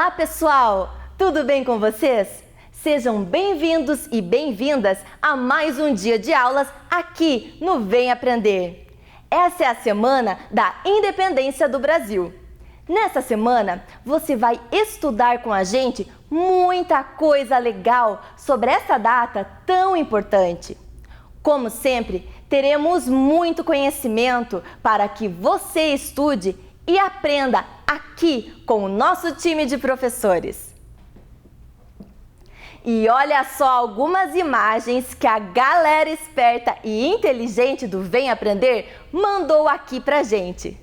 Olá, pessoal! Tudo bem com vocês? Sejam bem-vindos e bem-vindas a mais um dia de aulas aqui no Vem Aprender. Essa é a semana da Independência do Brasil. Nessa semana, você vai estudar com a gente muita coisa legal sobre essa data tão importante. Como sempre, teremos muito conhecimento para que você estude e aprenda aqui com o nosso time de professores. E olha só algumas imagens que a galera esperta e inteligente do Vem Aprender mandou aqui pra gente.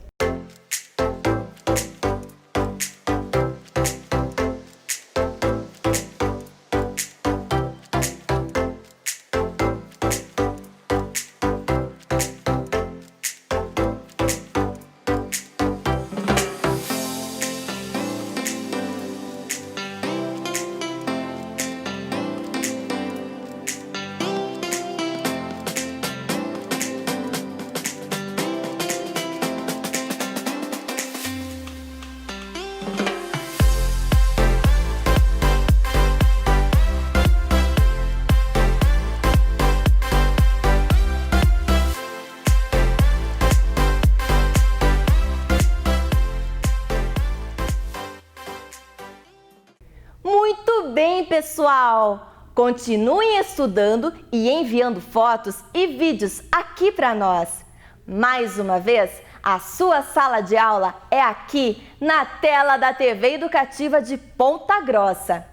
Muito bem, pessoal! Continuem estudando e enviando fotos e vídeos aqui para nós. Mais uma vez, a sua sala de aula é aqui na tela da TV Educativa de Ponta Grossa.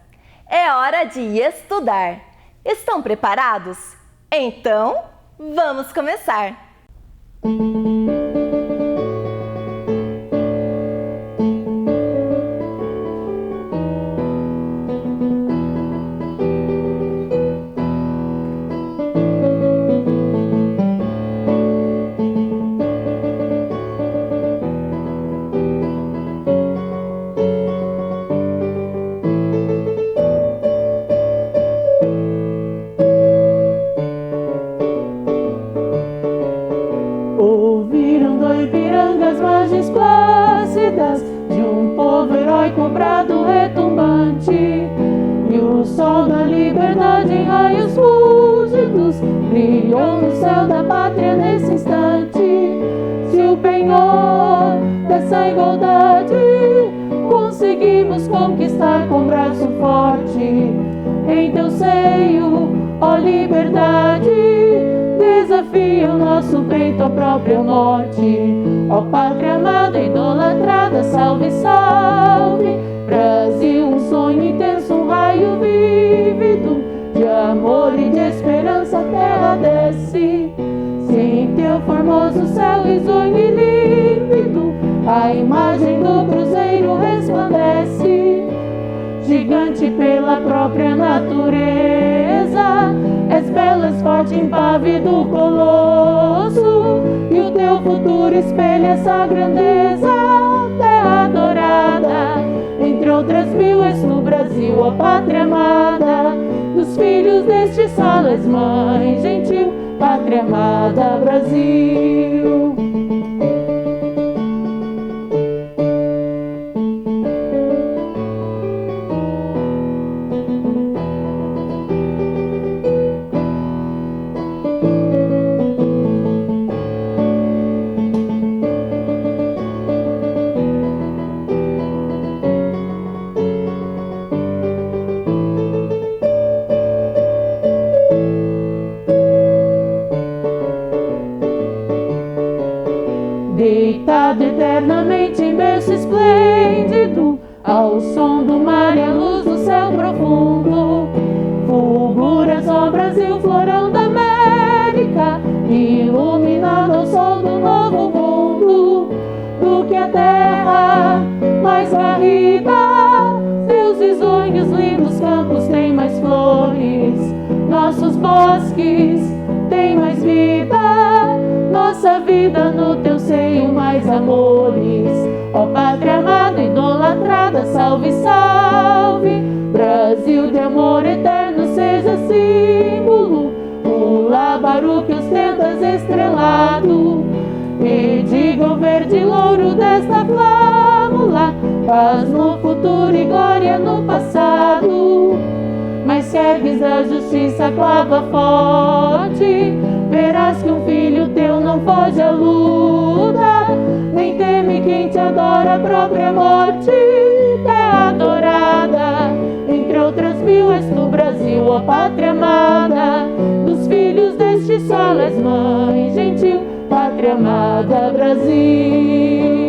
É hora de estudar. Estão preparados? Então, vamos começar! Ouviram do Ipiranga as margens plácidas de um povo heróico brado retumbante, e o sol da liberdade em raios fúlgidos brilhou no céu da pátria nesse instante. Se o penhor dessa igualdade conseguimos conquistar com braço forte, em teu seio, ó liberdade, desafia o nosso peito à própria morte. Ó pátria amada, idolatrada, salve, salve. Brasil, um sonho intenso, um raio vívido de amor e de esperança a terra desce. Se em teu formoso céu risonho e límpido a imagem do cruzeiro resplandece. Gigante pela própria natureza, és belo, és forte, impávido colosso, e o teu futuro espelha essa grandeza. Terra adorada, entre outras mil, és no Brasil, a pátria amada. Dos filhos deste solo és mãe gentil, pátria amada, Brasil. Deitado eternamente em berço esplêndido, ao som do mar e à luz do céu profundo, fulguras, ó Brasil, florão da América, iluminado ao sol do novo mundo. Do que a terra mais varrida, teus risonhos lindos campos têm mais flores, nossos bosques têm mais vida, nossa vida no teu seio mais amores. Ó pátria amada, idolatrada, salve, salve. Brasil de amor eterno seja símbolo, o lábaro que ostentas estrelado, e diga o verde louro desta flâmula, paz no futuro e glória no passado. Mas se ergues a justiça, clava forte, verás que um filho teu não foge à luta, nem teme quem te adora, a própria morte é adorada. Entre outras mil és tu, Brasil, ó pátria amada, dos filhos deste solo és mãe gentil, pátria amada, Brasil.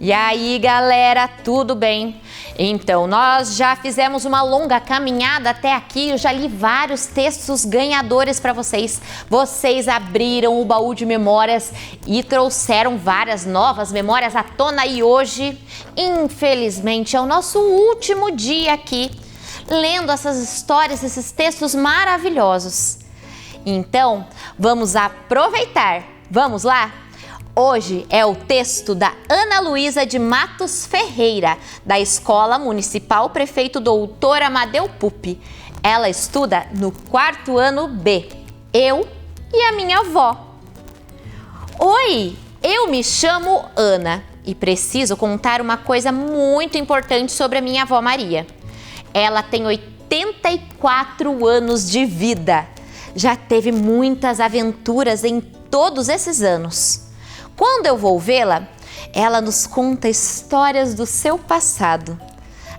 E aí, galera, tudo bem? Então, nós já fizemos uma longa caminhada até aqui, eu já li vários textos ganhadores para vocês. Vocês abriram o baú de memórias e trouxeram várias novas memórias à tona e hoje, infelizmente, é o nosso último dia aqui, lendo essas histórias, esses textos maravilhosos. Então, vamos aproveitar. Vamos lá? Hoje é o texto da Ana Luísa de Matos Ferreira, da Escola Municipal Prefeito Doutor Amadeu Pupi. Ela estuda no 4º ano B. Eu e a minha avó. Oi, eu me chamo Ana e preciso contar uma coisa muito importante sobre a minha avó Maria. Ela tem 84 anos de vida. Já teve muitas aventuras em todos esses anos. Quando eu vou vê-la, ela nos conta histórias do seu passado,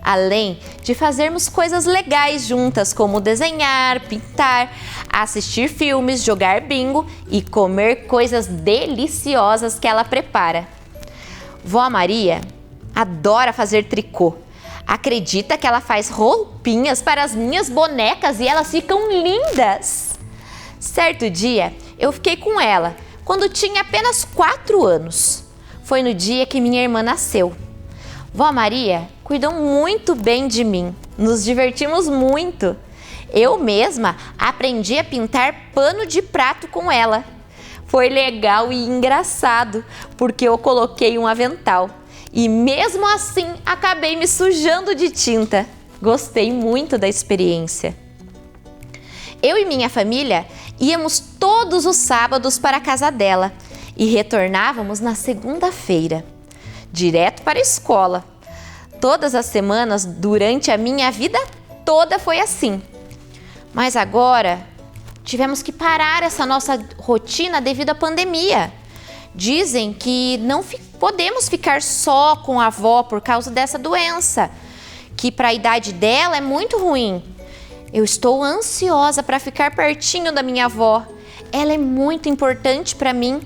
além de fazermos coisas legais juntas, como desenhar, pintar, assistir filmes, jogar bingo e comer coisas deliciosas que ela prepara. Vó Maria adora fazer tricô. Acredita que ela faz roupinhas para as minhas bonecas e elas ficam lindas. Certo dia, eu fiquei com ela quando tinha apenas 4 anos. Foi no dia que minha irmã nasceu. Vó Maria cuidou muito bem de mim. Nos divertimos muito. Eu mesma aprendi a pintar pano de prato com ela. Foi legal e engraçado, porque eu coloquei um avental. E mesmo assim, acabei me sujando de tinta. Gostei muito da experiência. Eu e minha família íamos todos os sábados para a casa dela e retornávamos na segunda-feira, direto para a escola. Todas as semanas, durante a minha vida toda foi assim. Mas agora, tivemos que parar essa nossa rotina devido à pandemia. Dizem que não podemos ficar só com a avó por causa dessa doença, que para a idade dela é muito ruim. Eu estou ansiosa para ficar pertinho da minha avó. Ela é muito importante para mim.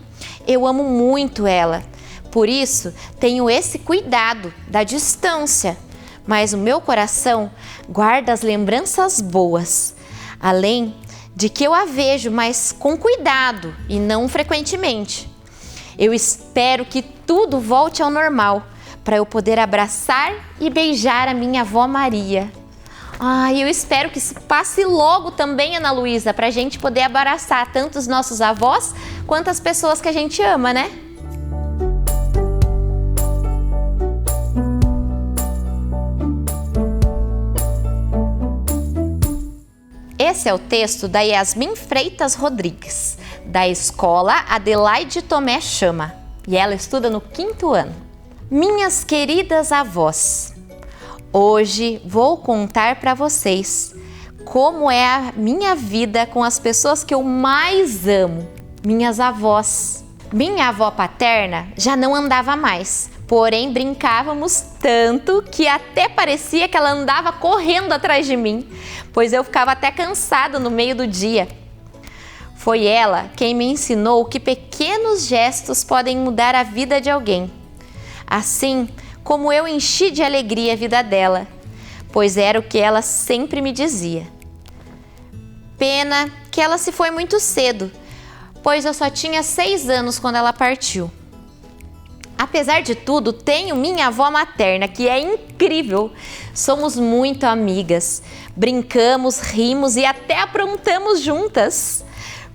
Eu amo muito ela. Por isso, tenho esse cuidado da distância. Mas o meu coração guarda as lembranças boas. Além de que eu a vejo, mas com cuidado e não frequentemente. Eu espero que tudo volte ao normal para eu poder abraçar e beijar a minha avó Maria. Eu espero que isso passe logo também, Ana Luísa, para a gente poder abraçar tanto os nossos avós quanto as pessoas que a gente ama, né? Esse é o texto da Yasmin Freitas Rodrigues, da Escola Adelaide Tomé Chama, e ela estuda no 5º ano. Minhas queridas avós, hoje vou contar para vocês como é a minha vida com as pessoas que eu mais amo, minhas avós. Minha avó paterna já não andava mais, porém brincávamos tanto que até parecia que ela andava correndo atrás de mim, pois eu ficava até cansada no meio do dia. Foi ela quem me ensinou que pequenos gestos podem mudar a vida de alguém. Assim como eu enchi de alegria a vida dela, pois era o que ela sempre me dizia. Pena que ela se foi muito cedo, pois eu só tinha 6 anos quando ela partiu. Apesar de tudo, tenho minha avó materna, que é incrível. Somos muito amigas, brincamos, rimos e até aprontamos juntas.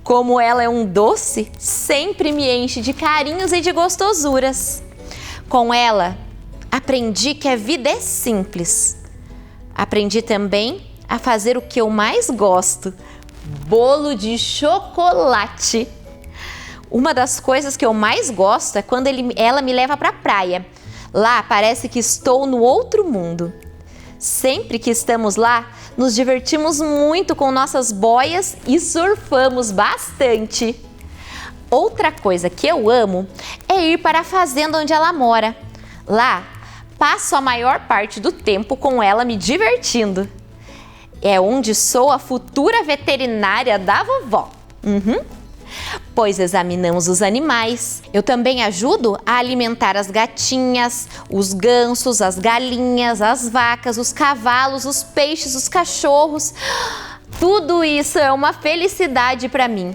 Como ela é um doce, sempre me enche de carinhos e de gostosuras. Com ela, aprendi que a vida é simples. Aprendi também a fazer o que eu mais gosto: bolo de chocolate. Uma das coisas que eu mais gosto é quando ela me leva para a praia. Lá parece que estou no outro mundo. Sempre que estamos lá, nos divertimos muito com nossas boias e surfamos bastante. Outra coisa que eu amo é ir para a fazenda onde ela mora. Lá, passo a maior parte do tempo com ela me divertindo. É onde sou a futura veterinária da vovó. Pois examinamos os animais. Eu também ajudo a alimentar as gatinhas, os gansos, as galinhas, as vacas, os cavalos, os peixes, os cachorros. Tudo isso é uma felicidade para mim.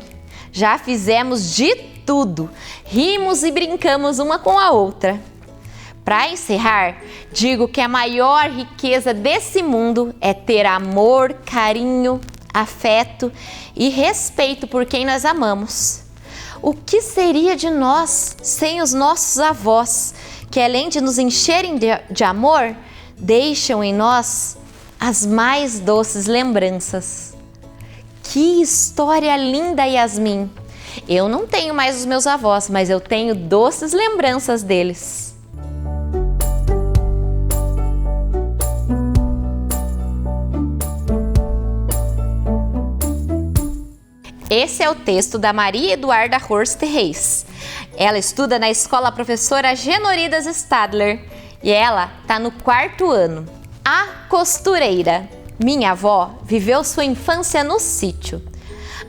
Já fizemos de tudo. Rimos e brincamos uma com a outra. Para encerrar, digo que a maior riqueza desse mundo é ter amor, carinho, afeto e respeito por quem nós amamos. O que seria de nós sem os nossos avós, que além de nos encherem de amor, deixam em nós as mais doces lembranças? Que história linda, Yasmin! Eu não tenho mais os meus avós, mas eu tenho doces lembranças deles. Esse é o texto da Maria Eduarda Horst Reis. Ela estuda na escola professora Genoridas Stadler e ela está no 4º ano. A costureira. Minha avó viveu sua infância no sítio.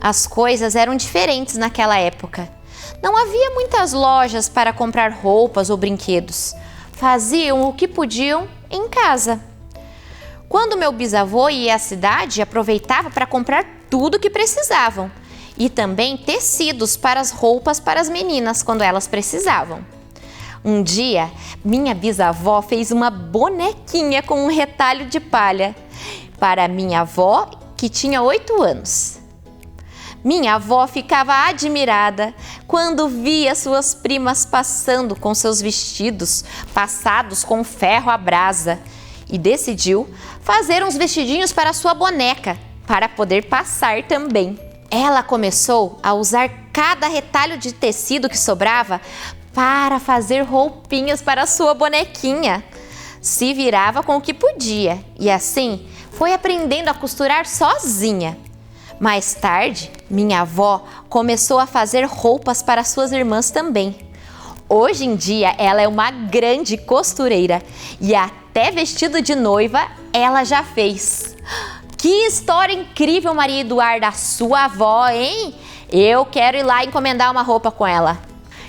As coisas eram diferentes naquela época. Não havia muitas lojas para comprar roupas ou brinquedos. Faziam o que podiam em casa. Quando meu bisavô ia à cidade, aproveitava para comprar tudo o que precisavam. E também tecidos para as roupas para as meninas quando elas precisavam. Um dia, minha bisavó fez uma bonequinha com um retalho de palha para minha avó, que tinha 8 anos. Minha avó ficava admirada quando via suas primas passando com seus vestidos passados com ferro à brasa e decidiu fazer uns vestidinhos para sua boneca, para poder passar também. Ela começou a usar cada retalho de tecido que sobrava para fazer roupinhas para sua bonequinha. Se virava com o que podia e assim foi aprendendo a costurar sozinha. Mais tarde, minha avó começou a fazer roupas para suas irmãs também. Hoje em dia, ela é uma grande costureira e até vestido de noiva ela já fez. Que história incrível, Maria Eduarda, a sua avó, hein? Eu quero ir lá encomendar uma roupa com ela.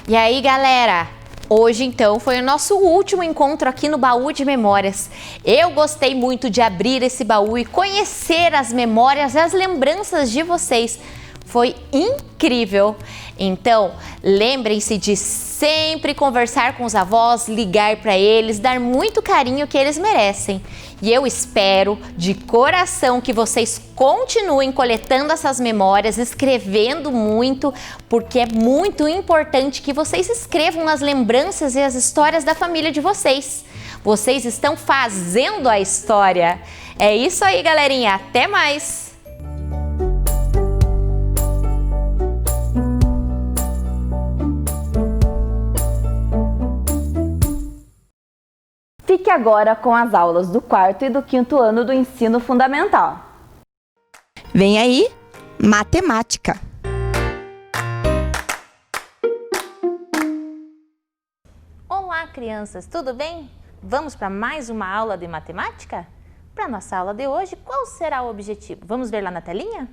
E aí, galera? Hoje, então, foi o nosso último encontro aqui no Baú de Memórias. Eu gostei muito de abrir esse baú e conhecer as memórias e as lembranças de vocês. Foi incrível! Então, lembrem-se de sempre conversar com os avós, ligar para eles, dar muito carinho que eles merecem. E eu espero de coração que vocês continuem coletando essas memórias, escrevendo muito, porque é muito importante que vocês escrevam as lembranças e as histórias da família de vocês. Vocês estão fazendo a história. É isso aí, galerinha. Até mais! Fique agora com as aulas do 4º e do 5º ano do ensino fundamental. Vem aí, matemática. Olá, crianças, tudo bem? Vamos para mais uma aula de matemática? Para nossa aula de hoje, qual será o objetivo? Vamos ver lá na telinha?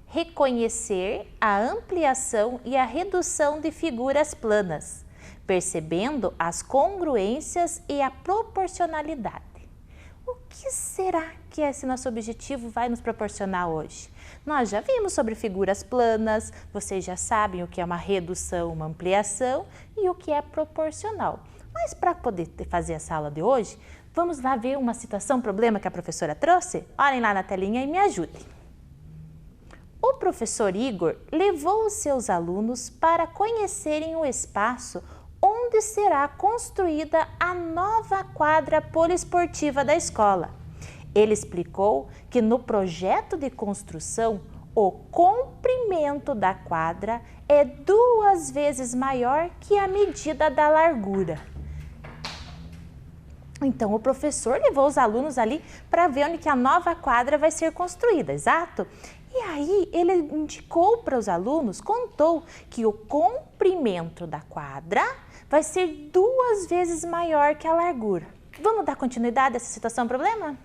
Reconhecer a ampliação e a redução de figuras planas, percebendo as congruências e a proporcionalidade. O que será que esse nosso objetivo vai nos proporcionar hoje? Nós já vimos sobre figuras planas, vocês já sabem o que é uma redução, uma ampliação e o que é proporcional. Mas para poder fazer essa aula de hoje, vamos lá ver uma situação, problema que a professora trouxe? Olhem lá na telinha e me ajudem. O professor Igor levou os seus alunos para conhecerem o espaço onde onde será construída a nova quadra poliesportiva da escola. Ele explicou que no projeto de construção, o comprimento da quadra é 2 vezes maior que a medida da largura. Então, o professor levou os alunos ali para ver onde que a nova quadra vai ser construída, exato? E aí, ele indicou para os alunos, contou que o comprimento da quadra vai ser 2 vezes maior que a largura. Vamos dar continuidade a essa situação problema?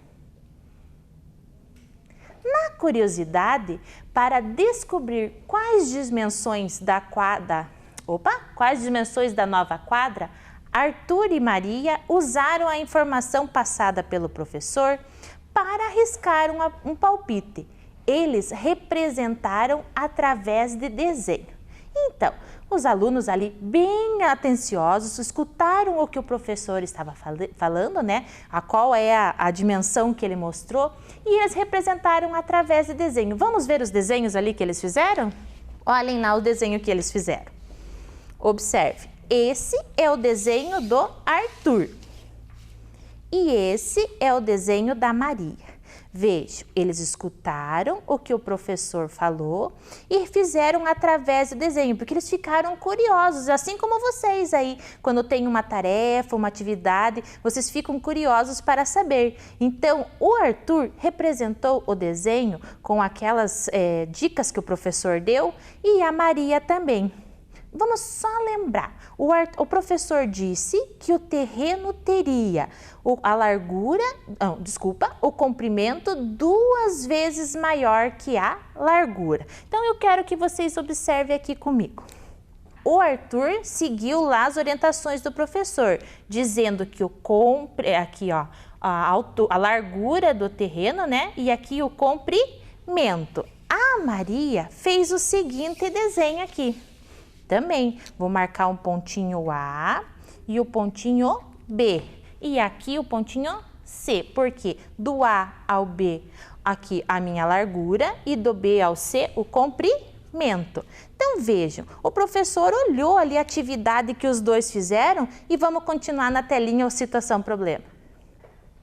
Na curiosidade, para descobrir quais dimensões da nova quadra, Arthur e Maria usaram a informação passada pelo professor para arriscar um palpite. Eles representaram através de desenho. Então, os alunos ali, bem atenciosos, escutaram o que o professor estava falando, né? Qual é a dimensão que ele mostrou, e eles representaram através de desenho. Vamos ver os desenhos ali que eles fizeram? Olhem lá o desenho que eles fizeram. Observe. Esse é o desenho do Arthur e esse é o desenho da Maria. Vejam, eles escutaram o que o professor falou e fizeram através do desenho, porque eles ficaram curiosos, assim como vocês aí, quando tem uma tarefa, uma atividade, vocês ficam curiosos para saber. Então, o Arthur representou o desenho com aquelas dicas que o professor deu e a Maria também. Vamos só lembrar, o professor disse que o terreno teria o comprimento 2 vezes maior que a largura. Então, eu quero que vocês observem aqui comigo. O Arthur seguiu lá as orientações do professor, dizendo que a largura do terreno, né? E aqui o comprimento. A Maria fez o seguinte desenho aqui. Também vou marcar um pontinho A e o pontinho B. E aqui o pontinho C, porque do A ao B, aqui a minha largura, e do B ao C, o comprimento. Então, vejam, o professor olhou ali a atividade que os dois fizeram e vamos continuar na telinha o situação problema.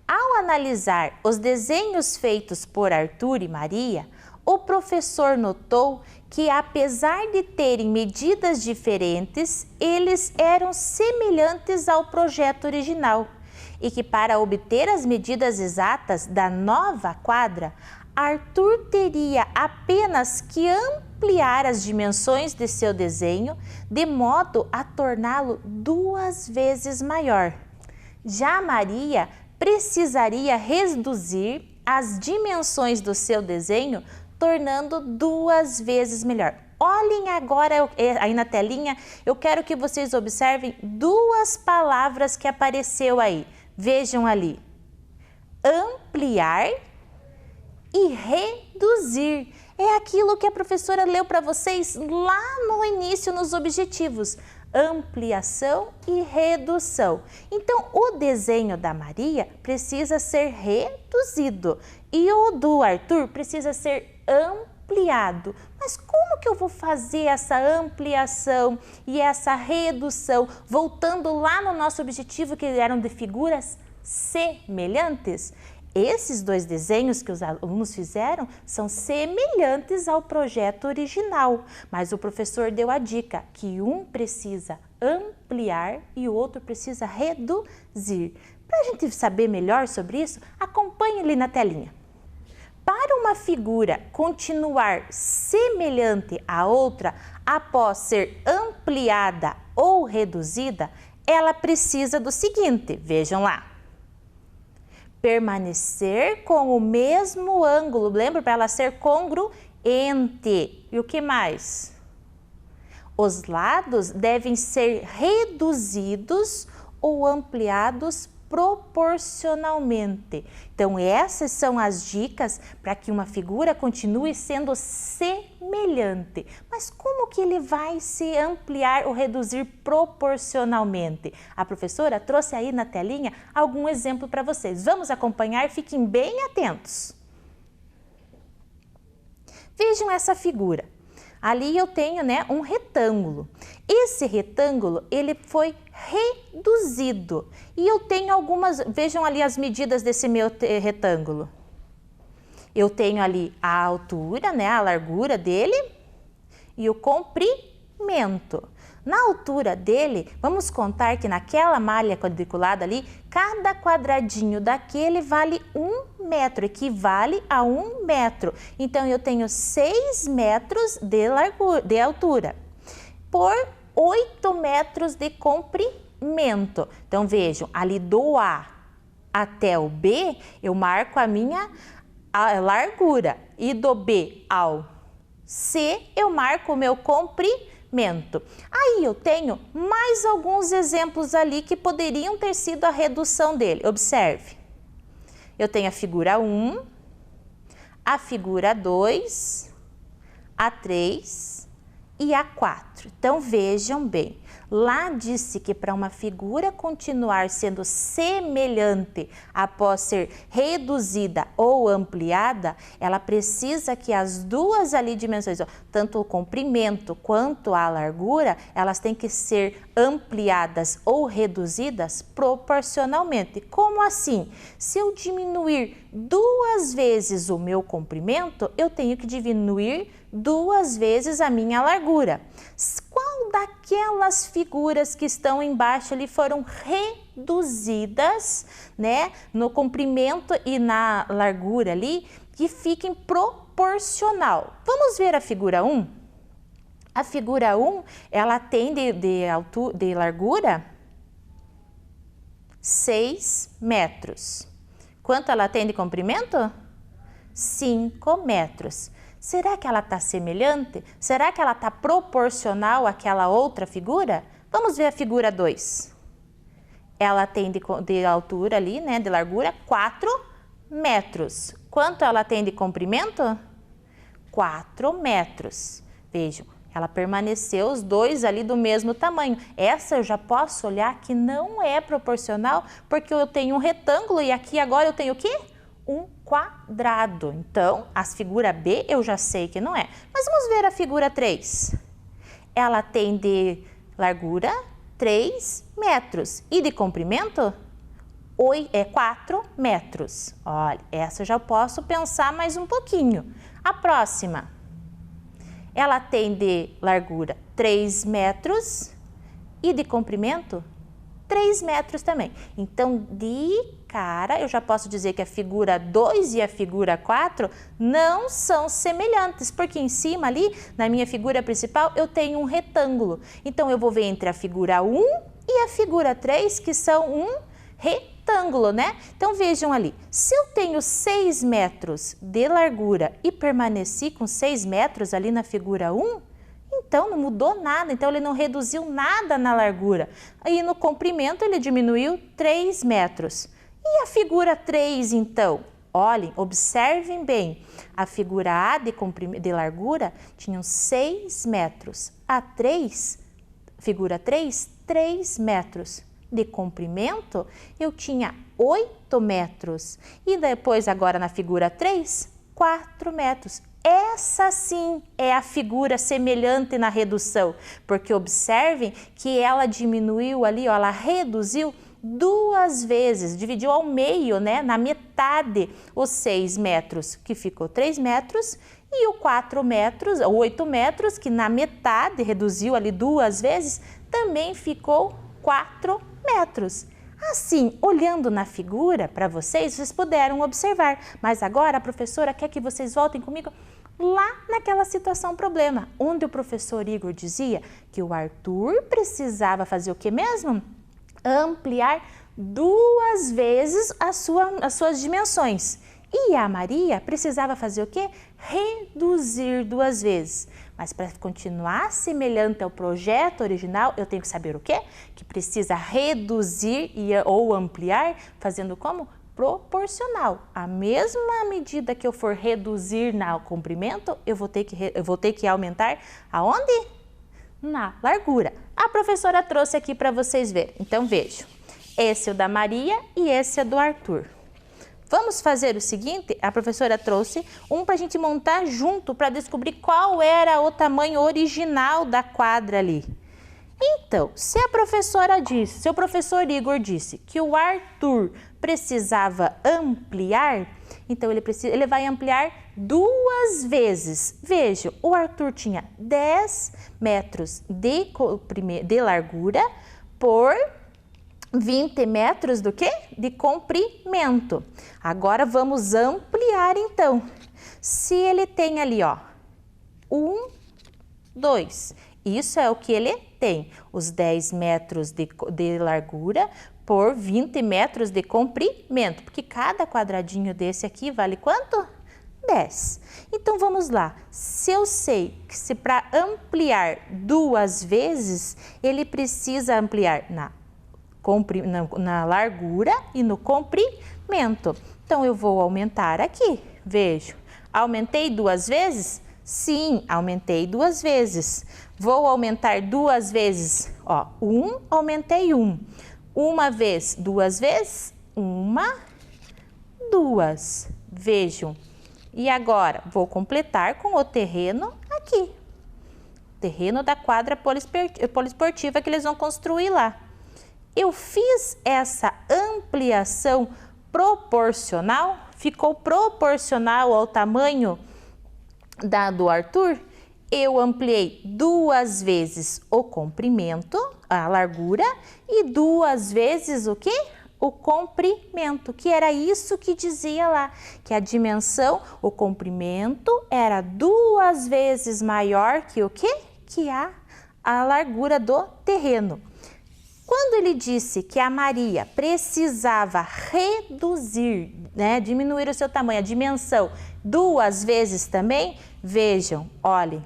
Ao analisar os desenhos feitos por Arthur e Maria, o professor notou que, apesar de terem medidas diferentes, eles eram semelhantes ao projeto original e que, para obter as medidas exatas da nova quadra, Arthur teria apenas que ampliar as dimensões de seu desenho de modo a torná-lo 2 vezes maior. Já Maria precisaria reduzir as dimensões do seu desenho, tornando 2 vezes melhor. Olhem agora aí na telinha, eu quero que vocês observem 2 palavras que apareceu aí. Vejam ali, ampliar e reduzir. É aquilo que a professora leu para vocês lá no início, nos objetivos. Ampliação e redução. Então, o desenho da Maria precisa ser reduzido e o do Arthur precisa ser ampliado. Mas como que eu vou fazer essa ampliação e essa redução? Voltando lá no nosso objetivo, que eram de figuras semelhantes. Esses 2 desenhos que os alunos fizeram são semelhantes ao projeto original, mas o professor deu a dica que um precisa ampliar e o outro precisa reduzir. Para a gente saber melhor sobre isso, acompanhe ali na telinha. Para uma figura continuar semelhante à outra após ser ampliada ou reduzida, ela precisa do seguinte, vejam lá. Permanecer com o mesmo ângulo, lembra? Para ela ser congruente. E o que mais? Os lados devem ser reduzidos ou ampliados proporcionalmente. Então, essas são as dicas para que uma figura continue sendo semelhante. Mas como que ele vai se ampliar ou reduzir proporcionalmente? A professora trouxe aí na telinha algum exemplo para vocês. Vamos acompanhar, fiquem bem atentos. Vejam essa figura. ali eu tenho, né, um retângulo. Esse retângulo, ele foi reduzido. E eu tenho algumas, vejam ali as medidas desse meu retângulo. Eu tenho ali a altura, né, a largura dele e o comprimento. Na altura dele, vamos contar que naquela malha quadriculada ali, cada quadradinho daquele vale 1 metro, equivale a 1 metro. Então, eu tenho 6 metros de altura por 8 metros de comprimento. Então, vejam, ali do A até o B, eu marco a minha largura. E do B ao C, eu marco o meu comprimento. Aí eu tenho mais alguns exemplos ali que poderiam ter sido a redução dele. Observe. Eu tenho a figura 1, a figura 2, a 3 e a 4. Então vejam bem. Lá disse que para uma figura continuar sendo semelhante após ser reduzida ou ampliada, ela precisa que as duas ali dimensões, ó, tanto o comprimento quanto a largura, elas têm que ser ampliadas ou reduzidas proporcionalmente. Como assim? Se eu diminuir 2 vezes o meu comprimento, eu tenho que diminuir 2 vezes a minha largura. Qual daquelas figuras que estão embaixo ali foram reduzidas, né, no comprimento e na largura ali, que fiquem proporcional? Vamos ver a figura 1? A figura 1, ela tem de largura 6 metros. Quanto ela tem de comprimento? 5 metros. Será que ela está semelhante? Será que ela está proporcional àquela outra figura? Vamos ver a figura 2. Ela tem de altura ali, né, de largura, 4 metros. Quanto ela tem de comprimento? 4 metros. Vejam, ela permaneceu os dois ali do mesmo tamanho. Essa eu já posso olhar que não é proporcional, porque eu tenho um retângulo e aqui agora eu tenho o quê? Um quadrado. Então, a figura B eu já sei que não é. Mas vamos ver a figura 3. Ela tem de largura 3 metros e de comprimento 4 metros. Olha, essa eu já posso pensar mais um pouquinho. A próxima, ela tem de largura 3 metros e de comprimento 3 metros também. Então, de cara, eu já posso dizer que a figura 2 e a figura 4 não são semelhantes, porque em cima ali, na minha figura principal, eu tenho um retângulo. Então, eu vou ver entre a figura 1 e a figura 3, que são um retângulo, né? Então, vejam ali, se eu tenho 6 metros de largura e permaneci com 6 metros ali na figura 1, então não mudou nada, então ele não reduziu nada na largura. E no comprimento ele diminuiu 3 metros. E a figura 3 então? Olhem, observem bem, a figura A de largura tinha 6 metros, a figura 3, 3 metros. De comprimento eu tinha 8 metros e depois agora na figura 3, 4 metros. Essa sim é a figura semelhante na redução, porque observem que ela diminuiu ali, ó, ela reduziu 2 vezes, dividiu ao meio, né, na metade, os 6 metros, que ficou 3 metros, e o 4 metros, 8 metros, que na metade reduziu ali 2 vezes, também ficou 4 metros. Assim, olhando na figura para vocês puderam observar, mas agora a professora quer que vocês voltem comigo lá naquela situação problema, onde o professor Igor dizia que o Arthur precisava fazer o que mesmo? Ampliar 2 vezes as suas dimensões. E a Maria precisava fazer o quê? Reduzir 2 vezes. Mas para continuar semelhante ao projeto original, eu tenho que saber o quê? Que precisa reduzir ou ampliar, fazendo como? Proporcional. A mesma medida que eu for reduzir no comprimento, eu vou ter que aumentar aonde? Na largura. A professora trouxe aqui para vocês verem. Então, vejam. Esse é o da Maria e esse é do Arthur. vamos fazer o seguinte, a professora trouxe um para a gente montar junto para descobrir qual era o tamanho original da quadra ali. Então, se a professora disse, se o professor Igor disse que o Arthur precisava ampliar, então ele vai ampliar 2 vezes. Veja, o Arthur tinha 10 metros de largura por 20 metros do quê? De comprimento. Agora vamos ampliar então. Se ele tem ali, ó, 1, 2, isso é o que ele tem, os 10 metros de largura por 20 metros de comprimento, porque cada quadradinho desse aqui vale quanto? 10. Então vamos lá, se eu sei que se para ampliar 2 vezes, ele precisa ampliar na largura e no comprimento. Então, eu vou aumentar aqui. Vejo, aumentei 2 vezes? Sim, aumentei 2 vezes. Vou aumentar 2 vezes, ó, 1, aumentei 1. 1 vez, 2 vezes, 1, 2. Vejam. E agora, vou completar com o terreno aqui. Terreno da quadra poliesportiva que eles vão construir lá. Eu fiz essa ampliação proporcional, ficou proporcional ao tamanho do Arthur. Eu ampliei 2 vezes o comprimento, a largura, e 2 vezes o quê? O comprimento, que era isso que dizia lá, que a dimensão, o comprimento era 2 vezes maior que o quê? Que a largura do terreno. Quando ele disse que a Maria precisava reduzir, diminuir o seu tamanho, a dimensão, 2 vezes também, vejam, olhem,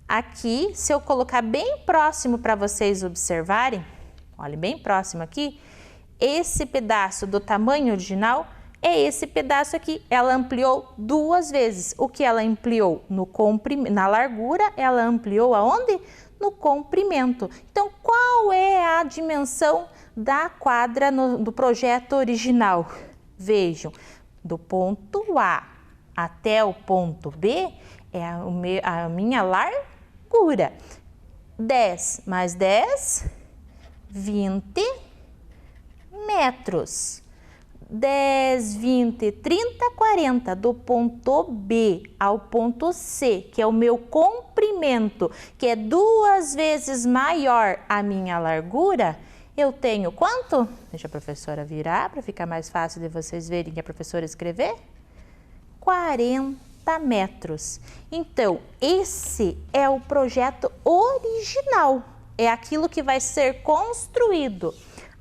aqui, se eu colocar bem próximo para vocês observarem, olhem, bem próximo aqui, esse pedaço do tamanho original é esse pedaço aqui. Ela ampliou 2 vezes. O que ela ampliou na largura, ela ampliou aonde? No comprimento. Então, qual é a dimensão da quadra do projeto original? Vejam, do ponto A até o ponto B é a minha largura. 10 mais 10, 20 metros. 10, 20, 30, 40, do ponto B ao ponto C, que é o meu comprimento, que é 2 vezes maior a minha largura, eu tenho quanto? Deixa a professora virar para ficar mais fácil de vocês verem que a professora escrever. 40 metros. Então, esse é o projeto original, é aquilo que vai ser construído.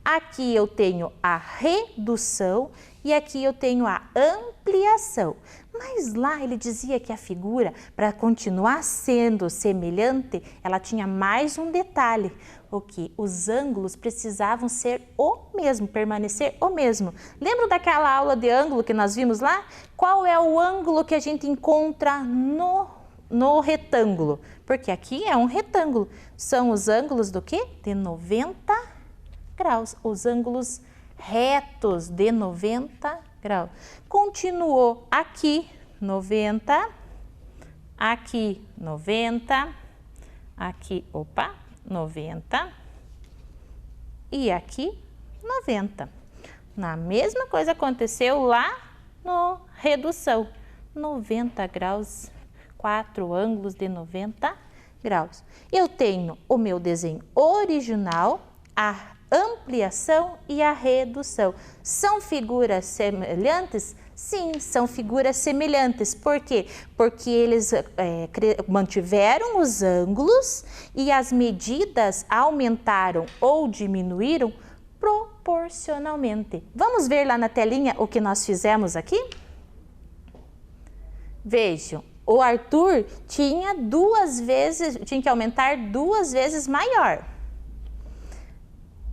Aqui eu tenho a redução e aqui eu tenho a ampliação. Mas lá ele dizia que a figura, para continuar sendo semelhante, ela tinha mais um detalhe, o que os ângulos precisavam ser o mesmo, permanecer o mesmo. Lembra daquela aula de ângulo que nós vimos lá? Qual é o ângulo que a gente encontra no retângulo? Porque aqui é um retângulo. São os ângulos do quê? De 90 graus, os ângulos retos de 90 graus. Continuou aqui 90, aqui 90, aqui, 90 e aqui 90. Na mesma coisa aconteceu lá no redução, 90 graus, 4 ângulos de 90 graus. Eu tenho o meu desenho original, a ampliação e a redução. São figuras semelhantes? Sim, são figuras semelhantes. Por quê? Porque eles mantiveram os ângulos e as medidas aumentaram ou diminuíram proporcionalmente. Vamos ver lá na telinha o que nós fizemos aqui? Vejam, o Arthur tinha que aumentar 2 vezes maior.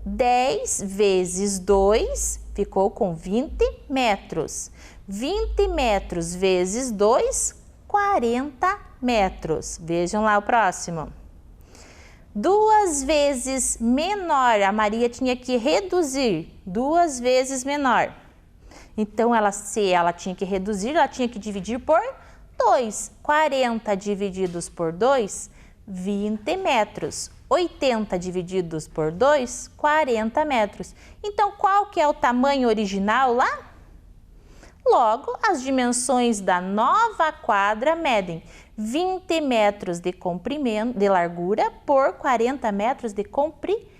10 vezes 2 ficou com 20 metros. 20 metros vezes 2, 40 metros. Vejam lá o próximo. 2 vezes menor, a Maria tinha que reduzir. 2 vezes menor. Então, se ela tinha que reduzir, ela tinha que dividir por 2. 40 divididos por 2, 20 metros. 80 divididos por 2, 40 metros. Então, qual que é o tamanho original lá? Logo, as dimensões da nova quadra medem 20 metros de comprimento, de largura por 40 metros de comprimento.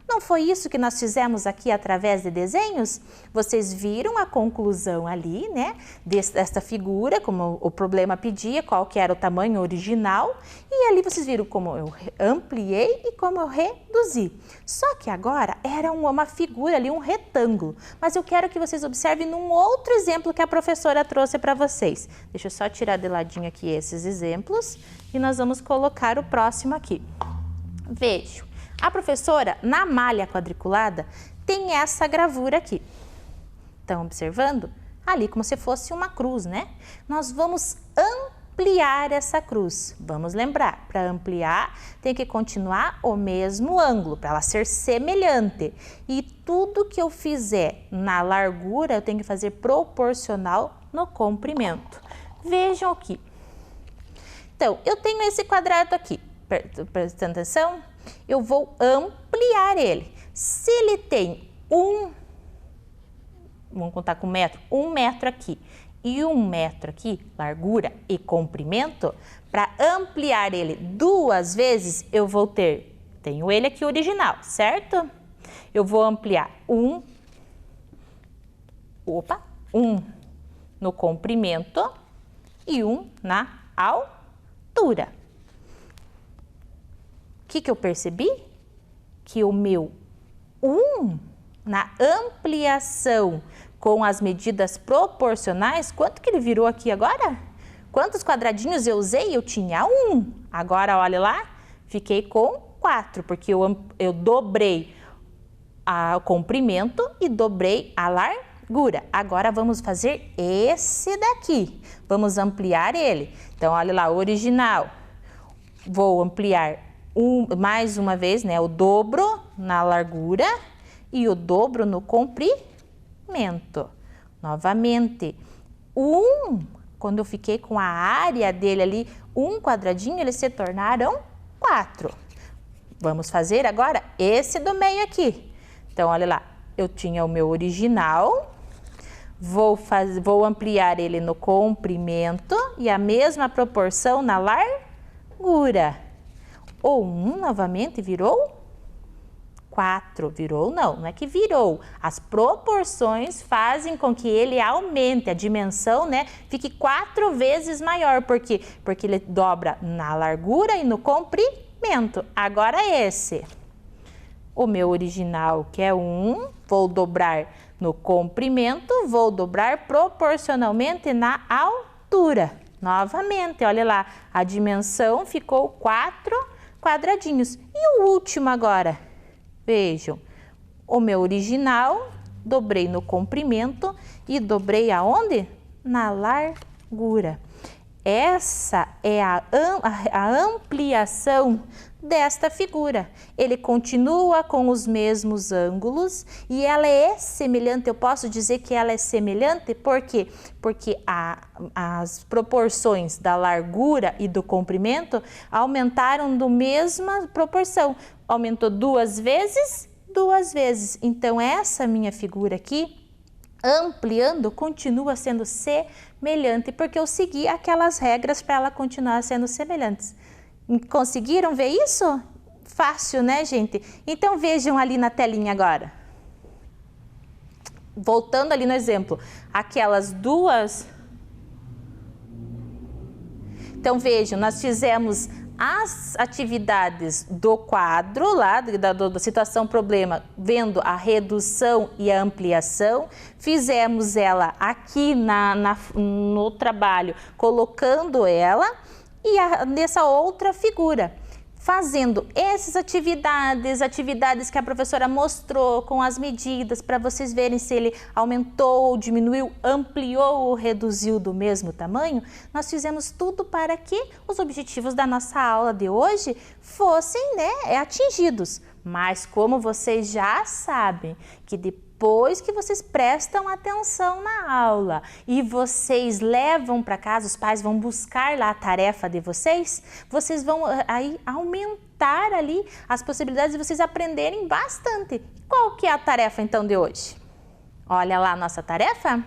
Não foi isso que nós fizemos aqui através de desenhos? Vocês viram a conclusão ali, né? Desta figura, como o problema pedia, qual que era o tamanho original. E ali vocês viram como eu ampliei e como eu reduzi. Só que agora era uma figura ali, um retângulo. Mas eu quero que vocês observem num outro exemplo que a professora trouxe para vocês. Deixa eu só tirar de ladinho aqui esses exemplos e nós vamos colocar o próximo aqui. Vejam. A professora, na malha quadriculada, tem essa gravura aqui. Estão observando? Ali como se fosse uma cruz, né? Nós vamos ampliar essa cruz. Vamos lembrar, para ampliar tem que continuar o mesmo ângulo, para ela ser semelhante. E tudo que eu fizer na largura, eu tenho que fazer proporcional no comprimento. Vejam aqui. Então, eu tenho esse quadrado aqui. Prestando atenção? Eu vou ampliar ele. Se ele tem vamos contar com metro, 1 metro aqui e 1 metro aqui, largura e comprimento, para ampliar ele 2 vezes, eu vou tenho ele aqui original, certo? Eu vou ampliar 1 no comprimento e 1 na altura. O que eu percebi? Que o meu 1 na ampliação com as medidas proporcionais, quanto que ele virou aqui agora? Quantos quadradinhos eu usei? Eu tinha 1. Agora, olha lá, fiquei com 4, porque eu dobrei o comprimento e dobrei a largura. Agora, vamos fazer esse daqui. Vamos ampliar ele. Então, olha lá, original. Vou ampliar mais uma vez, né, o dobro na largura e o dobro no comprimento. Novamente, quando eu fiquei com a área dele ali, 1 quadradinho, eles se tornaram 4. Vamos fazer agora esse do meio aqui. Então, olha lá, eu tinha o meu original, vou ampliar ele no comprimento e a mesma proporção na largura. O 1 novamente virou 4. Virou não é que virou. As proporções fazem com que ele aumente, a dimensão, né, fique 4 vezes maior. Por quê? Porque ele dobra na largura e no comprimento. Agora esse. O meu original, que é 1, vou dobrar no comprimento, vou dobrar proporcionalmente na altura. Novamente, olha lá, a dimensão ficou 4 quadradinhos. E o último agora? Vejam, o meu original, dobrei no comprimento e dobrei aonde? Na largura. Essa é a ampliação desta figura. Ele continua com os mesmos ângulos e ela é semelhante. Eu posso dizer que ela é semelhante por quê? Porque as proporções da largura e do comprimento aumentaram da mesma proporção. Aumentou 2 vezes, 2 vezes. Então, essa minha figura aqui, ampliando, continua sendo semelhante, porque eu segui aquelas regras para ela continuar sendo semelhante. Conseguiram ver isso? Fácil, né, gente? Então, vejam ali na telinha agora. Voltando ali no exemplo, aquelas duas... Então, vejam, nós fizemos as atividades do quadro lá, da situação problema, vendo a redução e a ampliação, fizemos ela aqui no trabalho, colocando ela e nessa outra figura, fazendo essas atividades que a professora mostrou com as medidas para vocês verem se ele aumentou, diminuiu, ampliou ou reduziu do mesmo tamanho. Nós fizemos tudo para que os objetivos da nossa aula de hoje fossem, né, atingidos. Mas como vocês já sabem que Depois que vocês prestam atenção na aula e vocês levam para casa, os pais vão buscar lá a tarefa de vocês, vocês vão aí aumentar ali as possibilidades de vocês aprenderem bastante. Qual que é a tarefa então de hoje? Olha lá a nossa tarefa.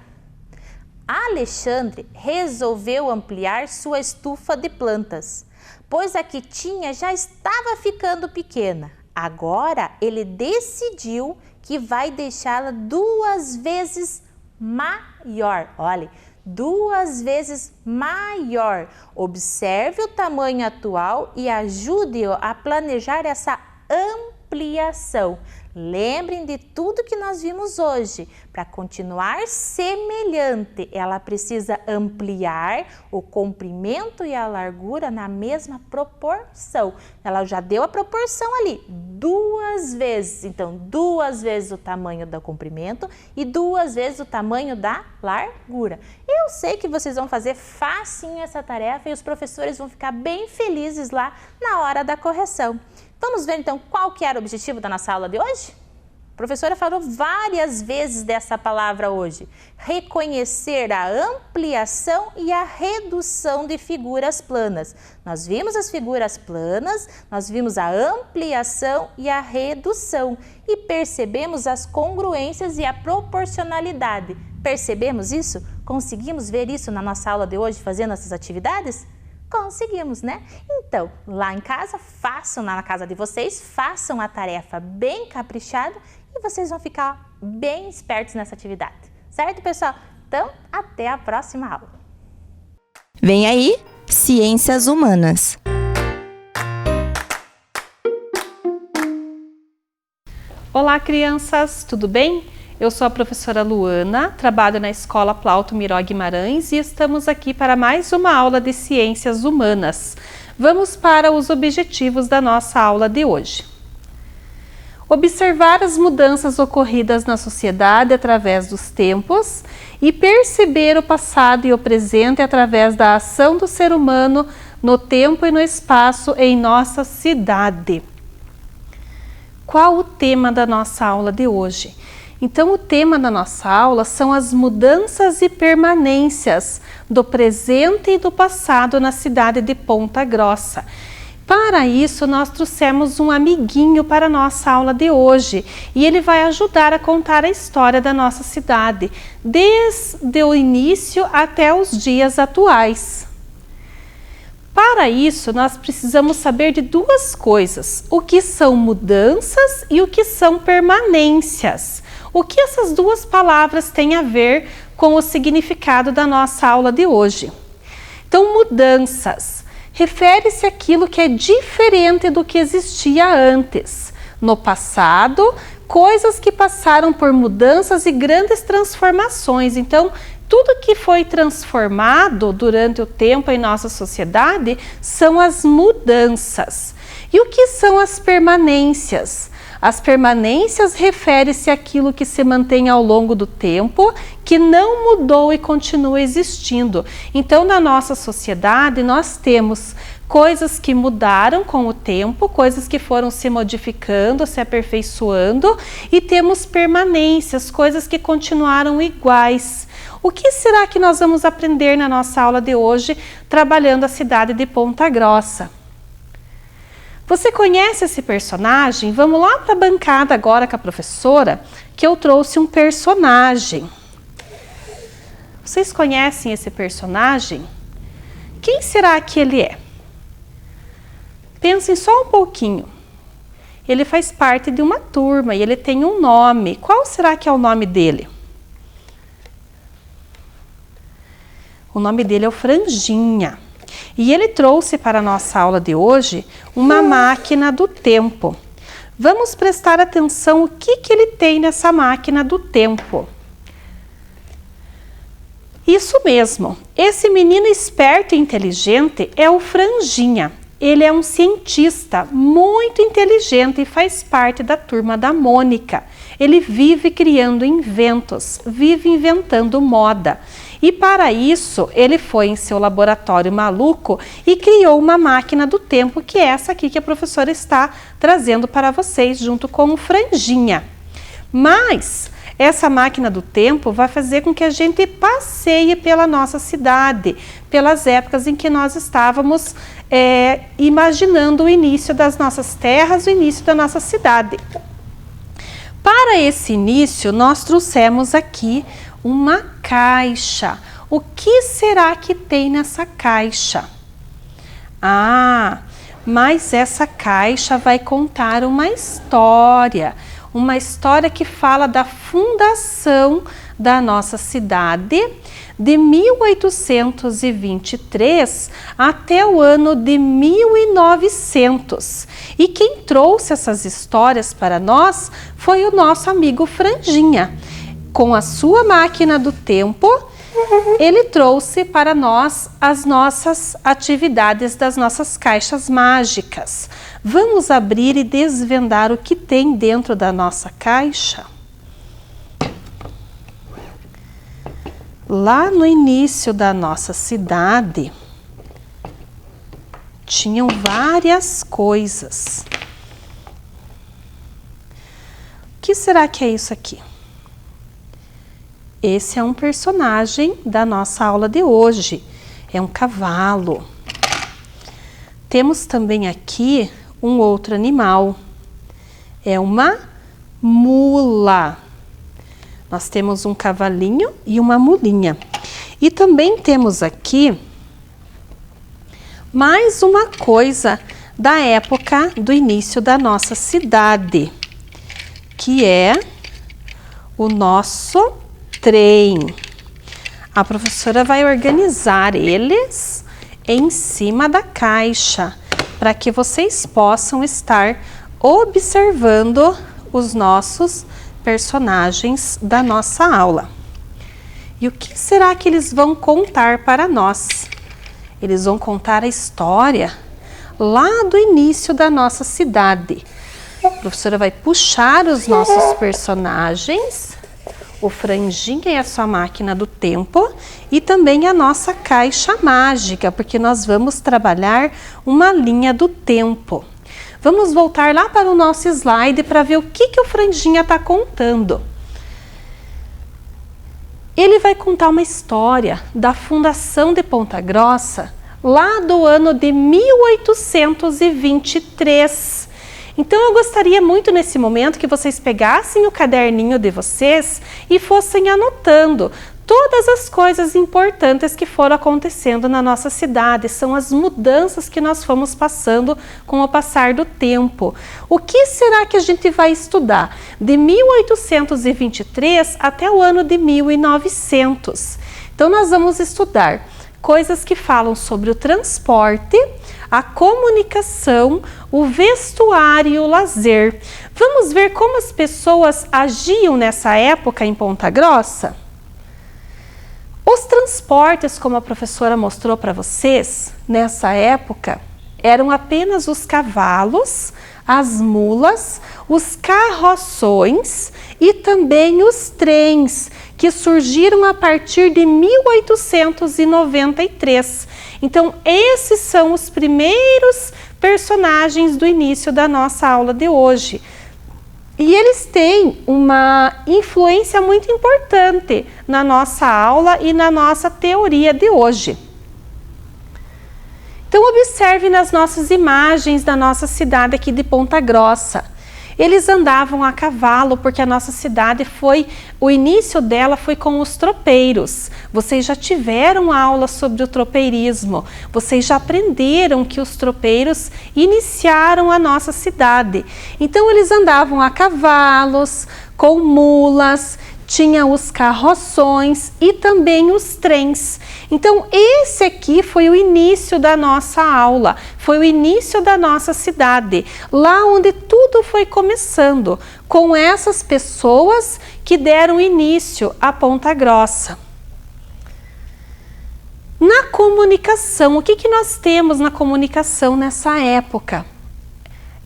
Alexandre resolveu ampliar sua estufa de plantas, pois a que tinha já estava ficando pequena. Agora ele decidiu que vai deixá-la 2 vezes maior. Olha, 2 vezes maior. Observe o tamanho atual e ajude-o a planejar essa ampliação. Lembrem de tudo que nós vimos hoje. Para continuar semelhante, ela precisa ampliar o comprimento e a largura na mesma proporção. Ela já deu a proporção ali, 2 vezes. Então, 2 vezes o tamanho do comprimento e 2 vezes o tamanho da largura. Eu sei que vocês vão fazer facinho essa tarefa e os professores vão ficar bem felizes lá na hora da correção. Vamos ver então qual que era o objetivo da nossa aula de hoje? A professora falou várias vezes dessa palavra hoje. Reconhecer a ampliação e a redução de figuras planas. Nós vimos as figuras planas, nós vimos a ampliação e a redução e percebemos as congruências e a proporcionalidade. Percebemos isso? Conseguimos ver isso na nossa aula de hoje fazendo essas atividades? Conseguimos, né? Então, lá em casa, façam na casa de vocês, façam a tarefa bem caprichada e vocês vão ficar bem espertos nessa atividade. Certo, pessoal? Então, até a próxima aula. Vem aí, Ciências Humanas. Olá, crianças, tudo bem? Eu sou a professora Luana, trabalho na Escola Plauto Miró Guimarães e estamos aqui para mais uma aula de Ciências Humanas. Vamos para os objetivos da nossa aula de hoje. Observar as mudanças ocorridas na sociedade através dos tempos e perceber o passado e o presente através da ação do ser humano no tempo e no espaço em nossa cidade. Qual o tema da nossa aula de hoje? Então, o tema da nossa aula são as mudanças e permanências do presente e do passado na cidade de Ponta Grossa. Para isso, nós trouxemos um amiguinho para a nossa aula de hoje e ele vai ajudar a contar a história da nossa cidade, desde o início até os dias atuais. Para isso, nós precisamos saber de 2 coisas: o que são mudanças e o que são permanências. O que essas 2 palavras têm a ver com o significado da nossa aula de hoje? Então, mudanças refere-se àquilo que é diferente do que existia antes. No passado, coisas que passaram por mudanças e grandes transformações. Então, tudo que foi transformado durante o tempo em nossa sociedade são as mudanças. E o que são as permanências? As permanências refere-se àquilo que se mantém ao longo do tempo, que não mudou e continua existindo. Então, na nossa sociedade, nós temos coisas que mudaram com o tempo, coisas que foram se modificando, se aperfeiçoando, e temos permanências, coisas que continuaram iguais. O que será que nós vamos aprender na nossa aula de hoje, trabalhando a cidade de Ponta Grossa? Você conhece esse personagem? Vamos lá para a bancada agora com a professora, que eu trouxe um personagem. Vocês conhecem esse personagem? Quem será que ele é? Pensem só um pouquinho. Ele faz parte de uma turma e ele tem um nome. Qual será que é o nome dele? O nome dele é o Franjinha. E ele trouxe para a nossa aula de hoje uma máquina do tempo. Vamos prestar atenção o que ele tem nessa máquina do tempo. Isso mesmo, esse menino esperto e inteligente é o Franjinha. Ele é um cientista muito inteligente e faz parte da turma da Mônica. Ele vive criando inventos, vive inventando moda. E para isso, ele foi em seu laboratório maluco e criou uma máquina do tempo, que é essa aqui que a professora está trazendo para vocês, junto com o Franjinha. Mas essa máquina do tempo vai fazer com que a gente passeie pela nossa cidade, pelas épocas em que nós estávamos imaginando o início das nossas terras, o início da nossa cidade. Para esse início, nós trouxemos aqui uma caixa. O que será que tem nessa caixa? Mas essa caixa vai contar uma história que fala da fundação da nossa cidade de 1823 até o ano de 1900. E quem trouxe essas histórias para nós foi o nosso amigo Franjinha. Com a sua máquina do tempo, ele trouxe para nós as nossas atividades das nossas caixas mágicas. Vamos abrir e desvendar o que tem dentro da nossa caixa? Lá no início da nossa cidade, tinham várias coisas. O que será que é isso aqui? Esse é um personagem da nossa aula de hoje. É um cavalo. Temos também aqui um outro animal. É uma mula. Nós temos um cavalinho e uma mulinha. E também temos aqui mais uma coisa da época do início da nossa cidade, que é o nosso trem. A professora vai organizar eles em cima da caixa, para que vocês possam estar observando os nossos personagens da nossa aula. E o que será que eles vão contar para nós? Eles vão contar a história lá do início da nossa cidade. A professora vai puxar os nossos personagens, o Franjinha e a sua máquina do tempo, e também a nossa caixa mágica, porque nós vamos trabalhar uma linha do tempo. Vamos voltar lá para o nosso slide para ver o que o Franjinha está contando. Ele vai contar uma história da fundação de Ponta Grossa lá do ano de 1823. Então eu gostaria muito nesse momento que vocês pegassem o caderninho de vocês e fossem anotando todas as coisas importantes que foram acontecendo na nossa cidade. São as mudanças que nós fomos passando com o passar do tempo. O que será que a gente vai estudar? De 1823 até o ano de 1900. Então nós vamos estudar coisas que falam sobre o transporte, a comunicação, o vestuário e o lazer. Vamos ver como as pessoas agiam nessa época em Ponta Grossa? Os transportes, como a professora mostrou para vocês, nessa época, eram apenas os cavalos, as mulas, os carroções e também os trens, que surgiram a partir de 1893. Então, esses são os primeiros personagens do início da nossa aula de hoje. E eles têm uma influência muito importante na nossa aula e na nossa teoria de hoje. Então, observe nas nossas imagens da nossa cidade aqui de Ponta Grossa. Eles andavam a cavalo porque a nossa cidade o início dela foi com os tropeiros. Vocês já tiveram aula sobre o tropeirismo. Vocês já aprenderam que os tropeiros iniciaram a nossa cidade. Então eles andavam a cavalos, com mulas, tinha os carroções e também os trens. Então esse aqui foi o início da nossa aula, foi o início da nossa cidade, lá onde tudo foi começando, com essas pessoas que deram início à Ponta Grossa. Na comunicação, o que nós temos na comunicação nessa época?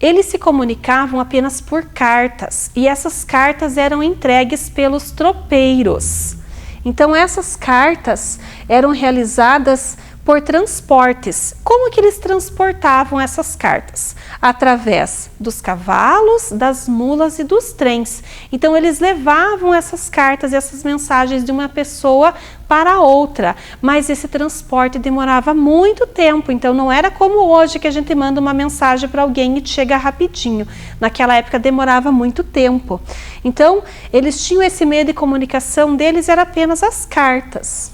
Eles se comunicavam apenas por cartas e essas cartas eram entregues pelos tropeiros. Então essas cartas eram realizadas por transportes. Como que eles transportavam essas cartas? Através dos cavalos, das mulas e dos trens. Então eles levavam essas cartas e essas mensagens de uma pessoa para outra, mas esse transporte demorava muito tempo, então não era como hoje que a gente manda uma mensagem para alguém e chega rapidinho. Naquela época demorava muito tempo. Então eles tinham esse meio de comunicação deles, era apenas as cartas.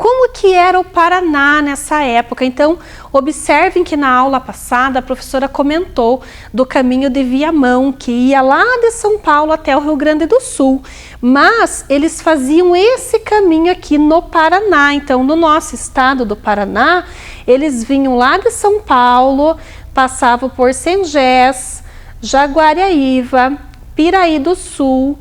Como que era o Paraná nessa época? Então, observem que na aula passada a professora comentou do caminho de Viamão, que ia lá de São Paulo até o Rio Grande do Sul. Mas eles faziam esse caminho aqui no Paraná. Então, no nosso estado do Paraná, eles vinham lá de São Paulo, passavam por Sengés, Jaguariaíva, Piraí do Sul,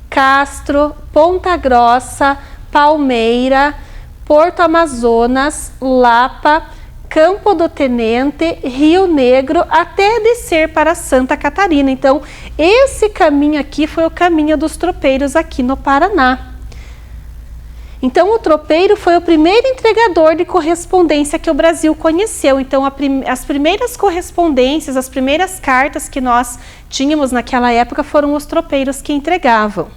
Castro, Ponta Grossa, Palmeira, Porto Amazonas, Lapa, Campo do Tenente, Rio Negro, até descer para Santa Catarina. Então, esse caminho aqui foi o caminho dos tropeiros aqui no Paraná. Então, o tropeiro foi o primeiro entregador de correspondência que o Brasil conheceu. Então, as primeiras correspondências, as primeiras cartas que nós tínhamos naquela época foram os tropeiros que entregavam.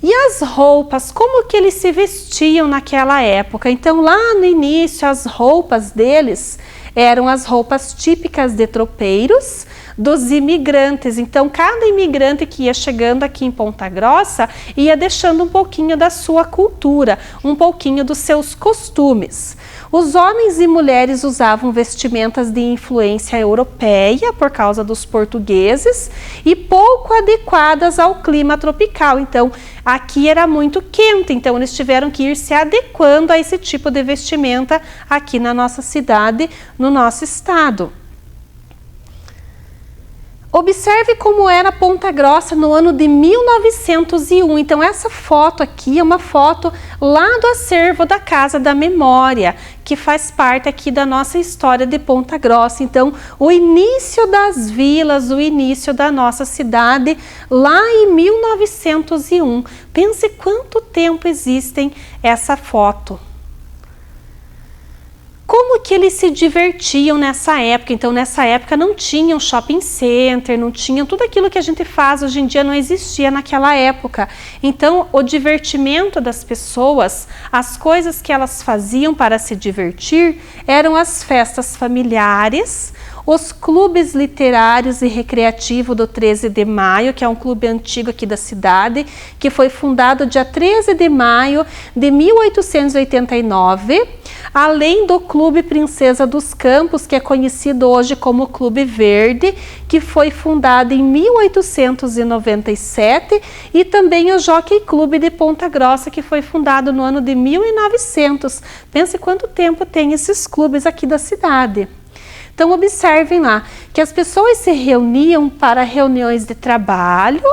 E as roupas, como que eles se vestiam naquela época? Então, lá no início, as roupas deles eram as roupas típicas de tropeiros, dos imigrantes. Então, cada imigrante que ia chegando aqui em Ponta Grossa ia deixando um pouquinho da sua cultura, um pouquinho dos seus costumes. Os homens e mulheres usavam vestimentas de influência europeia por causa dos portugueses e pouco adequadas ao clima tropical. Então, aqui era muito quente, então eles tiveram que ir se adequando a esse tipo de vestimenta aqui na nossa cidade, no nosso estado. Observe como era Ponta Grossa no ano de 1901. Então, essa foto aqui é uma foto lá do acervo da Casa da Memória, que faz parte aqui da nossa história de Ponta Grossa. Então, o início das vilas, o início da nossa cidade, lá em 1901. Pense quanto tempo existem essa foto. Como que eles se divertiam nessa época? Então, nessa época não tinha um shopping center, não tinha tudo aquilo que a gente faz hoje em dia, não existia naquela época. Então, o divertimento das pessoas, as coisas que elas faziam para se divertir, eram as festas familiares, os clubes literários e recreativos do 13 de maio, que é um clube antigo aqui da cidade, que foi fundado dia 13 de maio de 1889, além do Clube Princesa dos Campos, que é conhecido hoje como Clube Verde, que foi fundado em 1897, e também o Jockey Clube de Ponta Grossa, que foi fundado no ano de 1900. Pense quanto tempo tem esses clubes aqui da cidade. Então, observem lá que as pessoas se reuniam para reuniões de trabalho,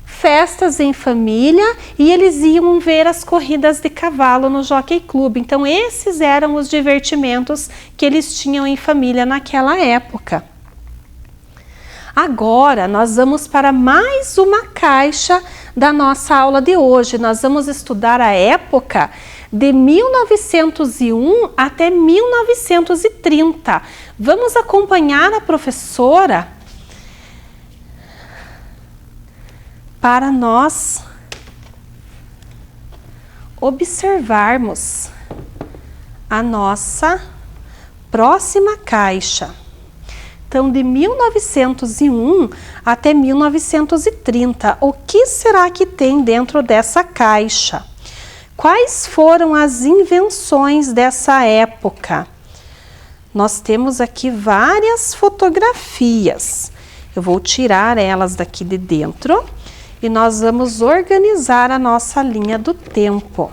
festas em família, e eles iam ver as corridas de cavalo no Jockey Club. Então, esses eram os divertimentos que eles tinham em família naquela época. Agora, nós vamos para mais uma caixa da nossa aula de hoje. Nós vamos estudar a época de 1901 até 1930. Vamos acompanhar a professora para nós observarmos a nossa próxima caixa. Então, de 1901 até 1930, o que será que tem dentro dessa caixa? Quais foram as invenções dessa época? Nós temos aqui várias fotografias. Eu vou tirar elas daqui de dentro e nós vamos organizar a nossa linha do tempo.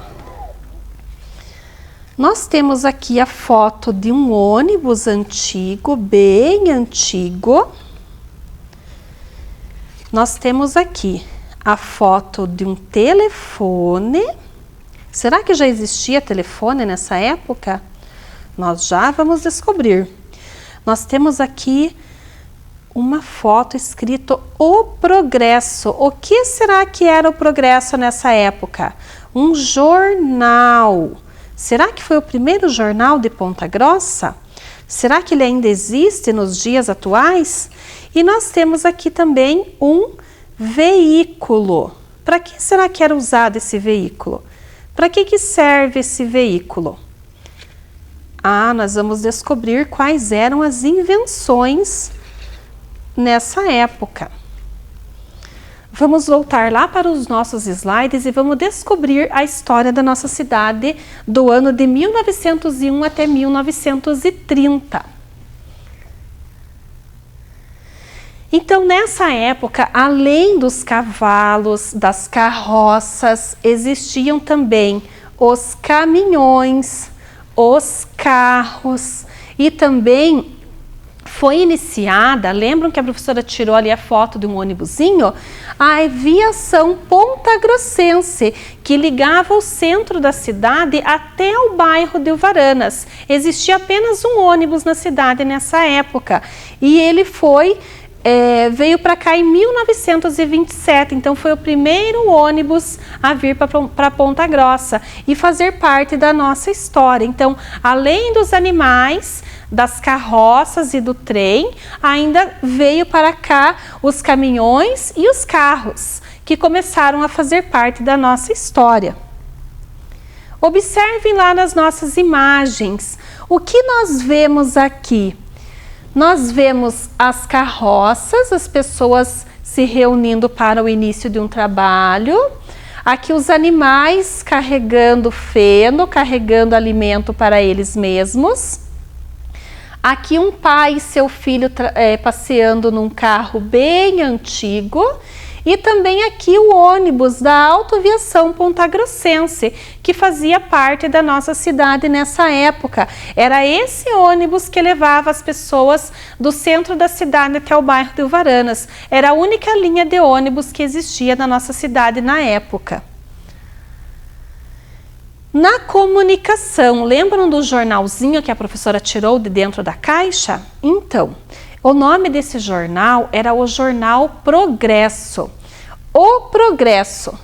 Nós temos aqui a foto de um ônibus antigo, bem antigo. Nós temos aqui a foto de um telefone. Será que já existia telefone nessa época? Nós já vamos descobrir. Nós temos aqui uma foto escrito O Progresso. O que será que era o Progresso nessa época? Um jornal. Será que foi o primeiro jornal de Ponta Grossa? Será que ele ainda existe nos dias atuais? E nós temos aqui também um veículo. Para que será que era usado esse veículo? Para que serve esse veículo? Nós vamos descobrir quais eram as invenções nessa época. Vamos voltar lá para os nossos slides e vamos descobrir a história da nossa cidade do ano de 1901 até 1930. Então, nessa época, além dos cavalos, das carroças, existiam também os caminhões, os carros e também foi iniciada, lembram que a professora tirou ali a foto de um ônibusinho? A aviação pontagrossense, que ligava o centro da cidade até o bairro de Uvaranas. Existia apenas um ônibus na cidade nessa época e ele veio para cá em 1927, então foi o primeiro ônibus a vir para Ponta Grossa e fazer parte da nossa história. Então, além dos animais, das carroças e do trem, ainda veio para cá os caminhões e os carros, que começaram a fazer parte da nossa história. Observem lá nas nossas imagens, o que nós vemos aqui? Nós vemos as carroças, as pessoas se reunindo para o início de um trabalho. Aqui os animais carregando feno, carregando alimento para eles mesmos. Aqui um pai e seu filho passeando num carro bem antigo. E também aqui o ônibus da Autoaviação Pontagrossense, que fazia parte da nossa cidade nessa época. Era esse ônibus que levava as pessoas do centro da cidade até o bairro de Uvaranas. Era a única linha de ônibus que existia na nossa cidade na época. Na comunicação, lembram do jornalzinho que a professora tirou de dentro da caixa? Então, o nome desse jornal era o Jornal Progresso. O Progresso,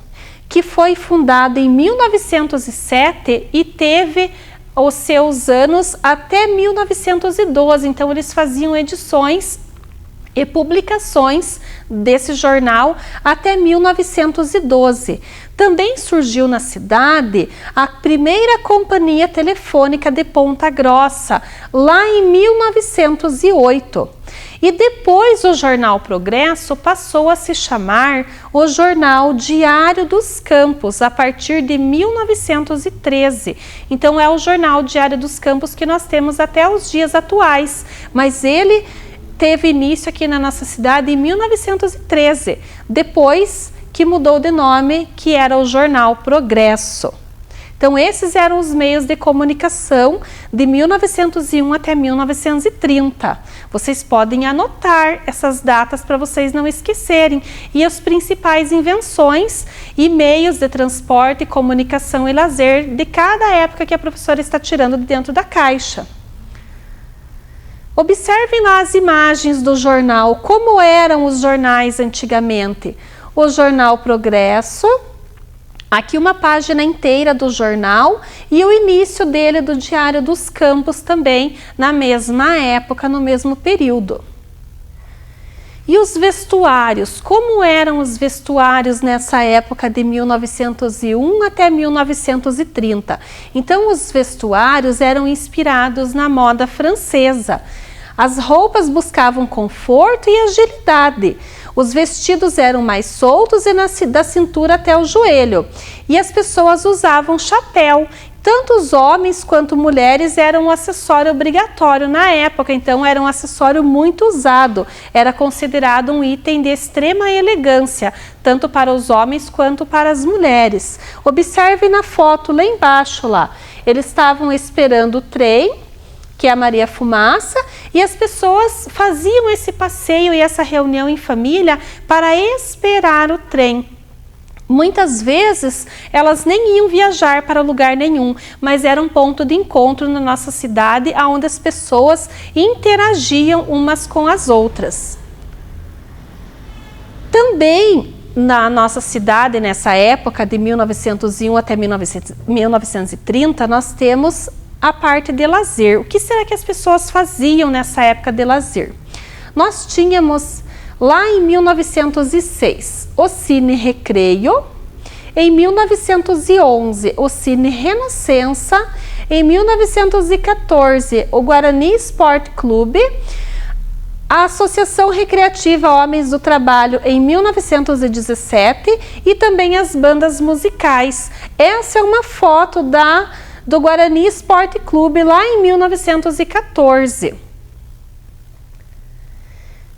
que foi fundado em 1907 e teve os seus anos até 1912. Então, eles faziam edições e publicações desse jornal até 1912. Também surgiu na cidade a primeira companhia telefônica de Ponta Grossa, lá em 1908. E depois o Jornal Progresso passou a se chamar o Jornal Diário dos Campos, a partir de 1913. Então é o Jornal Diário dos Campos que nós temos até os dias atuais, mas ele teve início aqui na nossa cidade em 1913, depois que mudou de nome, que era o Jornal Progresso. Então esses eram os meios de comunicação de 1901 até 1930. Vocês podem anotar essas datas para vocês não esquecerem. E as principais invenções e meios de transporte, comunicação e lazer de cada época que a professora está tirando de dentro da caixa. Observem lá as imagens do jornal, como eram os jornais antigamente. O Jornal Progresso, aqui uma página inteira do jornal e o início dele do Diário dos Campos também, na mesma época, no mesmo período. E os vestuários, como eram os vestuários nessa época de 1901 até 1930? Então, os vestuários eram inspirados na moda francesa. As roupas buscavam conforto e agilidade. Os vestidos eram mais soltos e da cintura até o joelho. E as pessoas usavam chapéu. Tanto os homens quanto mulheres eram um acessório obrigatório na época, então era um acessório muito usado. Era considerado um item de extrema elegância, tanto para os homens quanto para as mulheres. Observe na foto lá embaixo lá. Eles estavam esperando o trem, que é a Maria Fumaça, e as pessoas faziam esse passeio e essa reunião em família para esperar o trem. Muitas vezes elas nem iam viajar para lugar nenhum, mas era um ponto de encontro na nossa cidade, onde as pessoas interagiam umas com as outras. Também na nossa cidade, nessa época de 1901 até 1930, nós temos a parte de lazer. O que será que as pessoas faziam nessa época de lazer? Nós tínhamos lá em 1906 o Cine Recreio, em 1911 o Cine Renascença, em 1914 o Guarani Sport Clube, a Associação Recreativa Homens do Trabalho em 1917 e também as bandas musicais. Essa é uma foto do Guarani Sport Clube lá em 1914.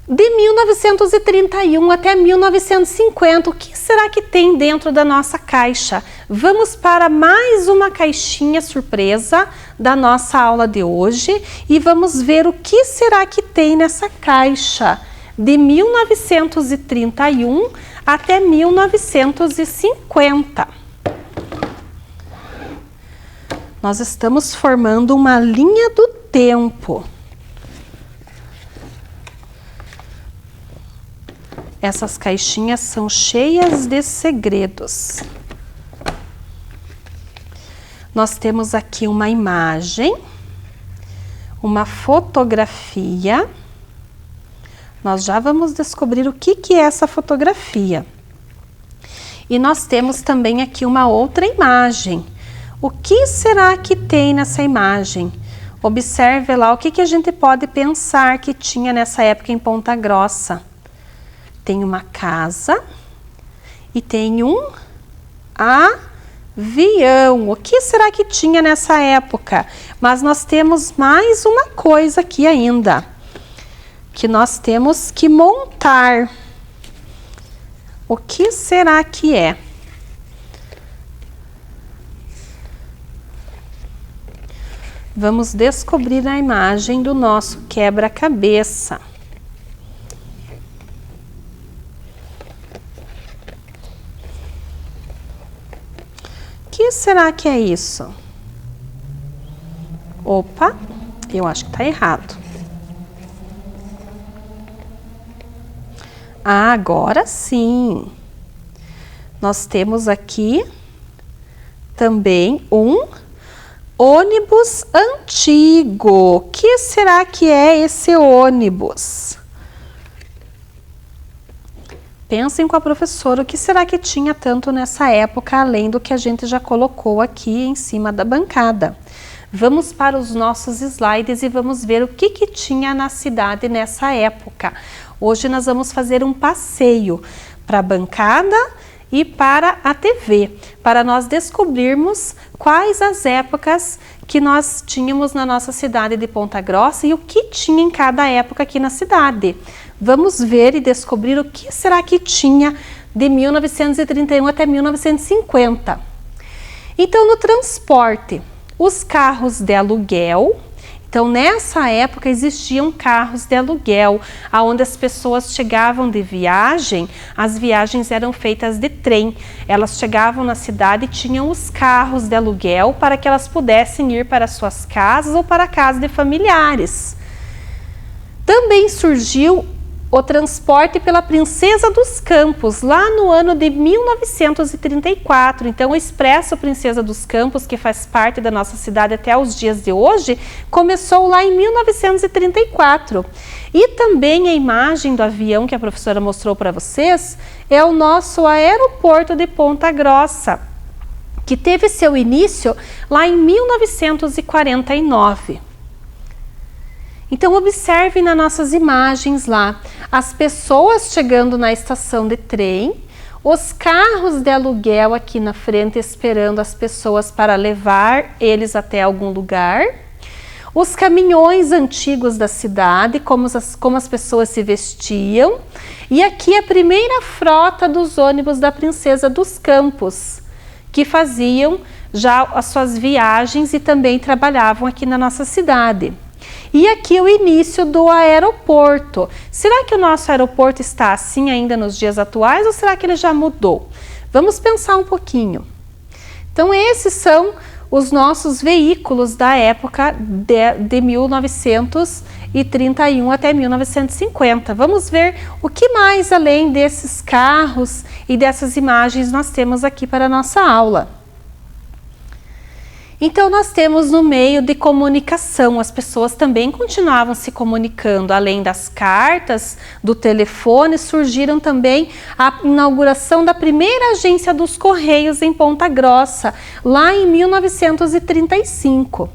De 1931 até 1950, o que será que tem dentro da nossa caixa? Vamos para mais uma caixinha surpresa da nossa aula de hoje e vamos ver o que será que tem nessa caixa de 1931 até 1950. Nós estamos formando uma linha do tempo. Essas caixinhas são cheias de segredos. Nós temos aqui uma imagem, uma fotografia. Nós já vamos descobrir o que é essa fotografia. E nós temos também aqui uma outra imagem. O que será que tem nessa imagem? Observe lá o que a gente pode pensar que tinha nessa época em Ponta Grossa. Tem uma casa e tem um avião. O que será que tinha nessa época? Mas nós temos mais uma coisa aqui ainda, que nós temos que montar. O que será que é? Vamos descobrir a imagem do nosso quebra-cabeça. O que será que é isso? Opa, eu acho que tá errado. Ah, agora sim. Nós temos aqui também um ônibus antigo. O que será que é esse ônibus? Pensem com a professora, o que será que tinha tanto nessa época, além do que a gente já colocou aqui em cima da bancada. Vamos para os nossos slides e vamos ver o que tinha na cidade nessa época. Hoje nós vamos fazer um passeio para a bancada e para a TV, para nós descobrirmos quais as épocas que nós tínhamos na nossa cidade de Ponta Grossa e o que tinha em cada época aqui na cidade. Vamos ver e descobrir o que será que tinha de 1931 até 1950. Então, no transporte, os carros de aluguel. Então, nessa época existiam carros de aluguel, onde as pessoas chegavam de viagem, as viagens eram feitas de trem. Elas chegavam na cidade e tinham os carros de aluguel para que elas pudessem ir para suas casas ou para a casa de familiares. Também surgiu o transporte pela Princesa dos Campos, lá no ano de 1934. Então, o Expresso Princesa dos Campos, que faz parte da nossa cidade até os dias de hoje, começou lá em 1934. E também a imagem do avião que a professora mostrou para vocês é o nosso aeroporto de Ponta Grossa, que teve seu início lá em 1949. Então, observem nas nossas imagens lá, as pessoas chegando na estação de trem, os carros de aluguel aqui na frente esperando as pessoas para levar eles até algum lugar, os caminhões antigos da cidade, como as pessoas se vestiam, e aqui a primeira frota dos ônibus da Princesa dos Campos, que faziam já as suas viagens e também trabalhavam aqui na nossa cidade. E aqui o início do aeroporto. Será que o nosso aeroporto está assim ainda nos dias atuais ou será que ele já mudou? Vamos pensar um pouquinho. Então, esses são os nossos veículos da época de 1931 até 1950. Vamos ver o que mais além desses carros e dessas imagens nós temos aqui para a nossa aula. Então nós temos no meio de comunicação, as pessoas também continuavam se comunicando, além das cartas, do telefone, surgiram também a inauguração da primeira agência dos Correios em Ponta Grossa, lá em 1935.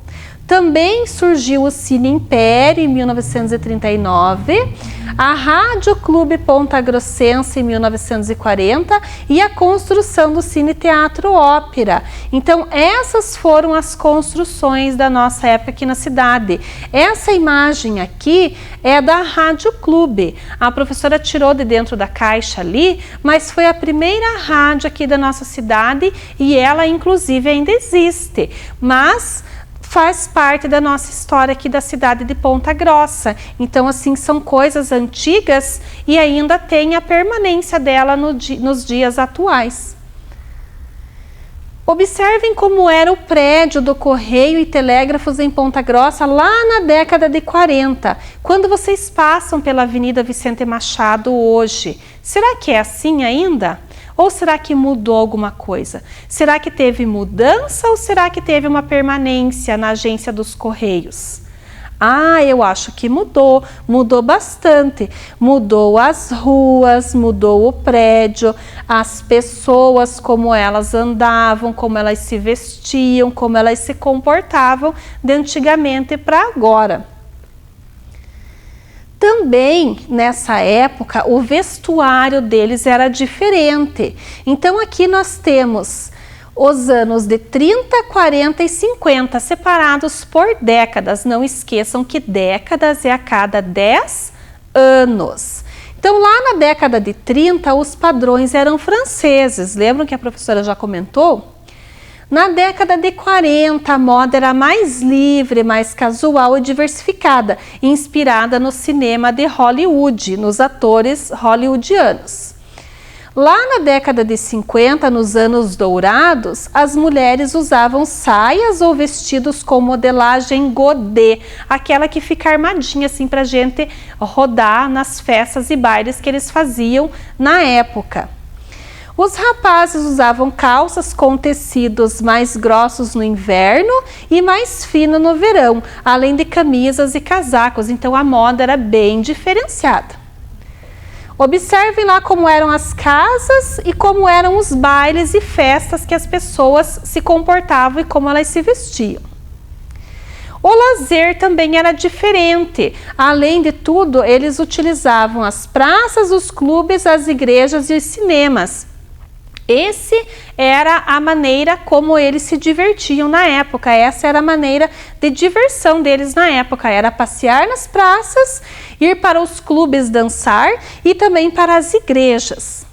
Também surgiu o Cine Império em 1939, a Rádio Clube Ponta Grossense em 1940 e a construção do Cine Teatro Ópera. Então essas foram as construções da nossa época aqui na cidade. Essa imagem aqui é da Rádio Clube. A professora tirou de dentro da caixa ali, mas foi a primeira rádio aqui da nossa cidade e ela inclusive ainda existe. Mas faz parte da nossa história aqui da cidade de Ponta Grossa. Então, assim, são coisas antigas e ainda tem a permanência dela nos dias atuais. Observem como era o prédio do Correio e Telégrafos em Ponta Grossa lá na década de 40, quando vocês passam pela Avenida Vicente Machado hoje. Será que é assim ainda? Ou será que mudou alguma coisa? Será que teve mudança ou será que teve uma permanência na agência dos Correios? Ah, eu acho que mudou bastante. Mudou as ruas, mudou o prédio, as pessoas, como elas andavam, como elas se vestiam, como elas se comportavam de antigamente para agora. Também, nessa época, o vestuário deles era diferente. Então, aqui nós temos os anos de 30, 40 e 50, separados por décadas. Não esqueçam que décadas é a cada 10 anos. Então, lá na década de 30, os padrões eram franceses. Lembram que a professora já comentou? Na década de 40, a moda era mais livre, mais casual e diversificada, inspirada no cinema de Hollywood, nos atores hollywoodianos. Lá na década de 50, nos anos dourados, as mulheres usavam saias ou vestidos com modelagem godê, aquela que fica armadinha assim para a gente rodar nas festas e bailes que eles faziam na época. Os rapazes usavam calças com tecidos mais grossos no inverno e mais fino no verão, além de camisas e casacos, então a moda era bem diferenciada. Observem lá como eram as casas e como eram os bailes e festas que as pessoas se comportavam e como elas se vestiam. O lazer também era diferente. Além de tudo, eles utilizavam as praças, os clubes, as igrejas e os cinemas. Esse era a maneira como eles se divertiam na época, essa era a maneira de diversão deles na época, era passear nas praças, ir para os clubes dançar e também para as igrejas.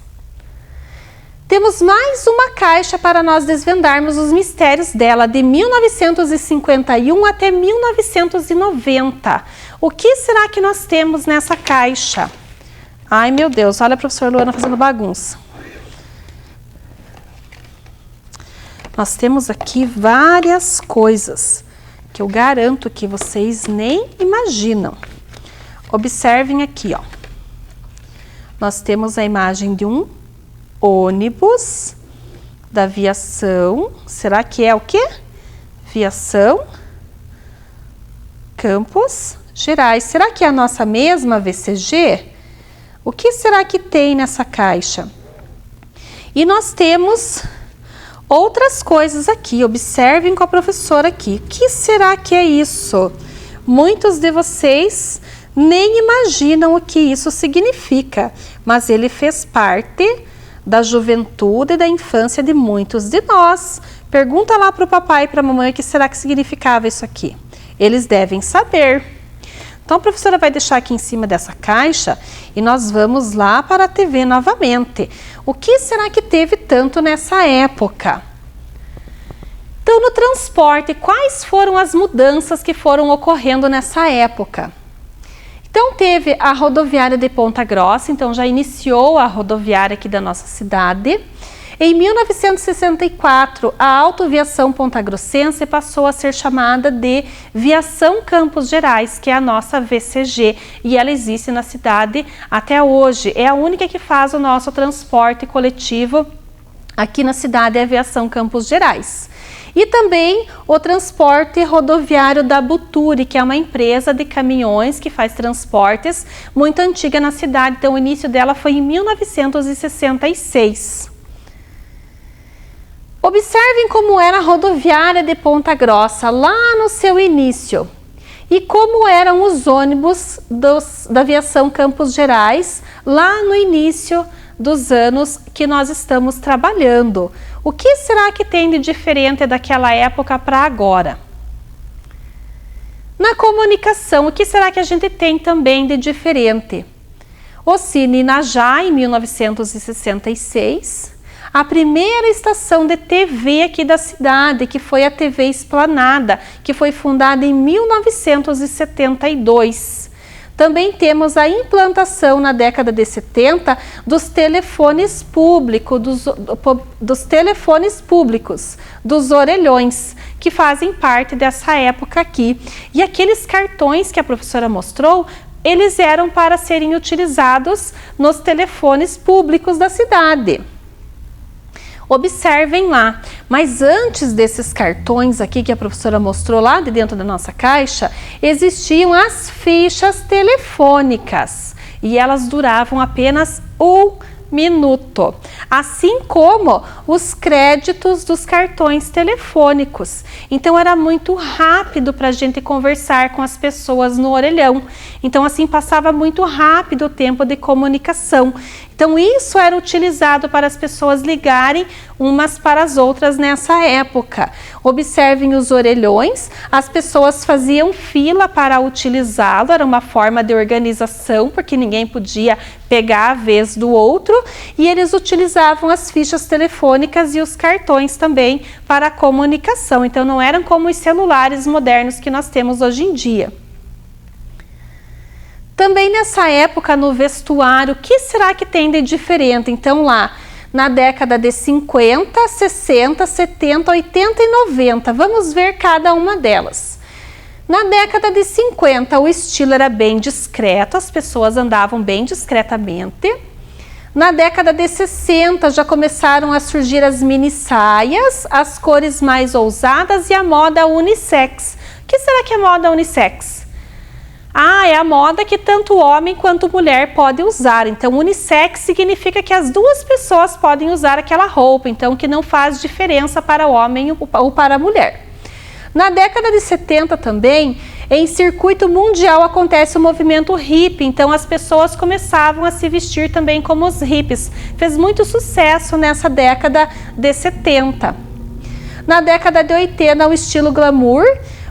Temos mais uma caixa para nós desvendarmos os mistérios dela, de 1951 até 1990. O que será que nós temos nessa caixa? Ai meu Deus, olha a professora Luana fazendo bagunça. Nós temos aqui várias coisas que eu garanto que vocês nem imaginam. Observem aqui, ó. Nós temos a imagem de um ônibus da Viação. Será que é o quê? Viação Campos Gerais. Será que é a nossa mesma VCG? O que será que tem nessa caixa? E nós temos outras coisas aqui, observem com a professora aqui. O que será que é isso? Muitos de vocês nem imaginam o que isso significa, mas ele fez parte da juventude e da infância de muitos de nós. Pergunta lá para o papai e para a mamãe o que será que significava isso aqui. Eles devem saber. Então a professora vai deixar aqui em cima dessa caixa e nós vamos lá para a TV novamente. O que será que teve tanto nessa época? Então, no transporte, quais foram as mudanças que foram ocorrendo nessa época? Então, teve a rodoviária de Ponta Grossa, então já iniciou a rodoviária aqui da nossa cidade. Em 1964, a Autoviação Pontagrossense passou a ser chamada de Viação Campos Gerais, que é a nossa VCG, e ela existe na cidade até hoje. É a única que faz o nosso transporte coletivo aqui na cidade, é a Aviação Campos Gerais. E também o transporte rodoviário da Buturi, que é uma empresa de caminhões que faz transportes muito antiga na cidade. Então, o início dela foi em 1966. Observem como era a rodoviária de Ponta Grossa lá no seu início e como eram os ônibus da Aviação Campos Gerais lá no início dos anos que nós estamos trabalhando. O que será que tem de diferente daquela época para agora? Na comunicação, o que será que a gente tem também de diferente? O Cine Inajá, em 1966, a primeira estação de TV aqui da cidade, que foi a TV Esplanada, que foi fundada em 1972. Também temos a implantação na década de 70 dos telefones públicos, dos orelhões, que fazem parte dessa época aqui. E aqueles cartões que a professora mostrou, eles eram para serem utilizados nos telefones públicos da cidade. Observem lá, mas antes desses cartões aqui que a professora mostrou lá de dentro da nossa caixa, existiam as fichas telefônicas e elas duravam apenas 1 minuto, assim como os créditos dos cartões telefônicos. Então era muito rápido para a gente conversar com as pessoas no orelhão. Então assim passava muito rápido o tempo de comunicação. Então isso era utilizado para as pessoas ligarem umas para as outras nessa época. Observem os orelhões, as pessoas faziam fila para utilizá-lo, era uma forma de organização, porque ninguém podia pegar a vez do outro, e eles utilizavam as fichas telefônicas e os cartões também para a comunicação. Então não eram como os celulares modernos que nós temos hoje em dia. Também nessa época, no vestuário, o que será que tem de diferente? Então lá, na década de 50, 60, 70, 80 e 90, vamos ver cada uma delas. Na década de 50, o estilo era bem discreto, as pessoas andavam bem discretamente. Na década de 60, já começaram a surgir as mini saias, as cores mais ousadas e a moda unissex. O que será que é moda unissex? É a moda que tanto homem quanto mulher pode usar. Então, unissex significa que as duas pessoas podem usar aquela roupa, então que não faz diferença para o homem ou para a mulher. Na década de 70 também, em circuito mundial acontece o movimento hippie, então as pessoas começavam a se vestir também como os hippies. Fez muito sucesso nessa década de 70. Na década de 80, o estilo glamour,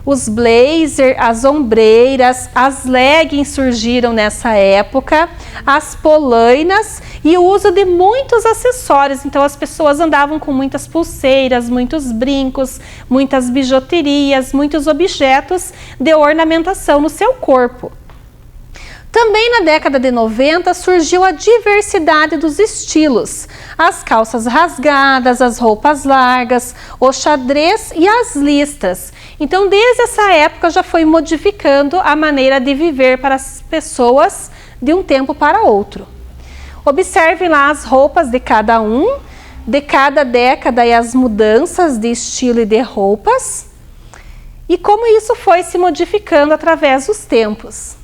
os blazers, as ombreiras, as leggings surgiram nessa época, as polainas e o uso de muitos acessórios. Então as pessoas andavam com muitas pulseiras, muitos brincos, muitas bijuterias, muitos objetos de ornamentação no seu corpo. Também na década de 90 surgiu a diversidade dos estilos, as calças rasgadas, as roupas largas, o xadrez e as listras. Então desde essa época já foi modificando a maneira de viver para as pessoas de um tempo para outro. Observem lá as roupas de cada década e as mudanças de estilo e de roupas e como isso foi se modificando através dos tempos.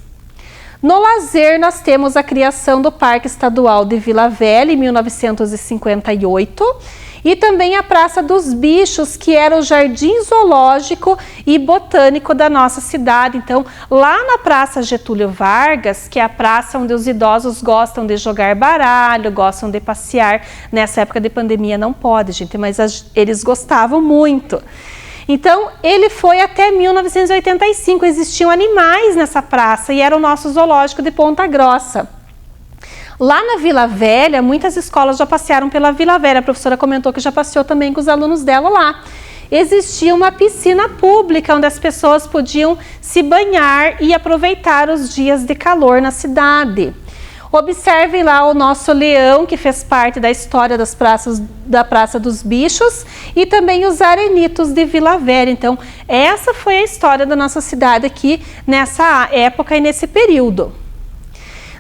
No lazer, nós temos a criação do Parque Estadual de Vila Velha, em 1958, e também a Praça dos Bichos, que era o jardim zoológico e botânico da nossa cidade. Então, lá na Praça Getúlio Vargas, que é a praça onde os idosos gostam de jogar baralho, gostam de passear. Nessa época de pandemia não pode, gente, mas eles gostavam muito. Então, ele foi até 1985, existiam animais nessa praça e era o nosso zoológico de Ponta Grossa. Lá na Vila Velha, muitas escolas já passearam pela Vila Velha, a professora comentou que já passeou também com os alunos dela lá. Existia uma piscina pública onde as pessoas podiam se banhar e aproveitar os dias de calor na cidade. Observem lá o nosso leão, que fez parte da história da Praça dos Bichos, e também os arenitos de Vila Velha. Então, essa foi a história da nossa cidade aqui nessa época e nesse período.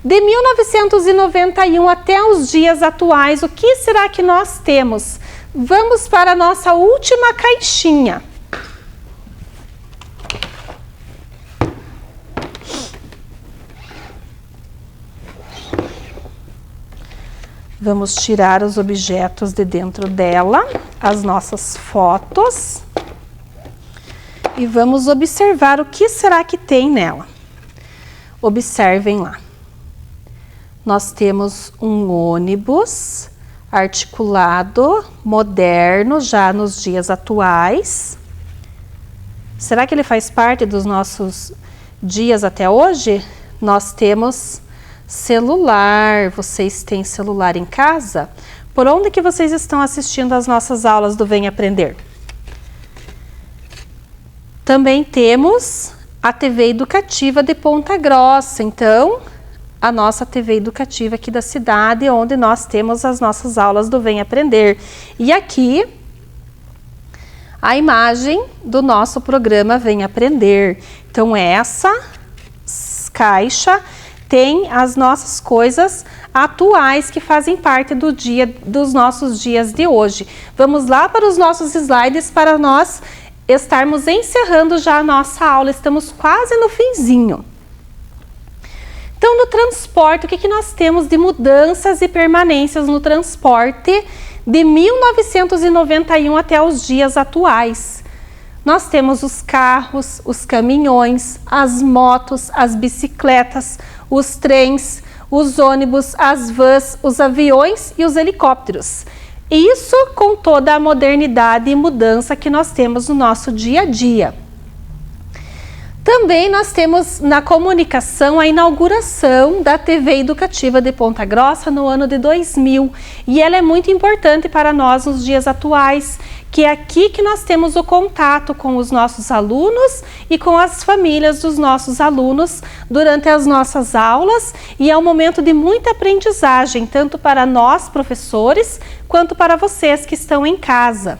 De 1991 até os dias atuais, o que será que nós temos? Vamos para a nossa última caixinha. Vamos tirar os objetos de dentro dela, as nossas fotos, e vamos observar o que será que tem nela. Observem lá. Nós temos um ônibus articulado, moderno, já nos dias atuais. Será que ele faz parte dos nossos dias até hoje? Nós temos celular. Vocês têm celular em casa? Por onde que vocês estão assistindo às nossas aulas do Vem Aprender? Também temos a TV Educativa de Ponta Grossa. Então, a nossa TV Educativa aqui da cidade, onde nós temos as nossas aulas do Vem Aprender. E aqui, a imagem do nosso programa Vem Aprender. Então, essa caixa tem as nossas coisas atuais que fazem parte dos nossos dias de hoje. Vamos lá para os nossos slides para nós estarmos encerrando já a nossa aula. Estamos quase no finzinho. Então, no transporte, o que nós temos de mudanças e permanências no transporte de 1991 até os dias atuais? Nós temos os carros, os caminhões, as motos, as bicicletas, os trens, os ônibus, as vans, os aviões e os helicópteros. Isso com toda a modernidade e mudança que nós temos no nosso dia a dia. Também nós temos na comunicação a inauguração da TV Educativa de Ponta Grossa no ano de 2000. E ela é muito importante para nós nos dias atuais, que é aqui que nós temos o contato com os nossos alunos e com as famílias dos nossos alunos durante as nossas aulas. E é um momento de muita aprendizagem, tanto para nós, professores, quanto para vocês que estão em casa.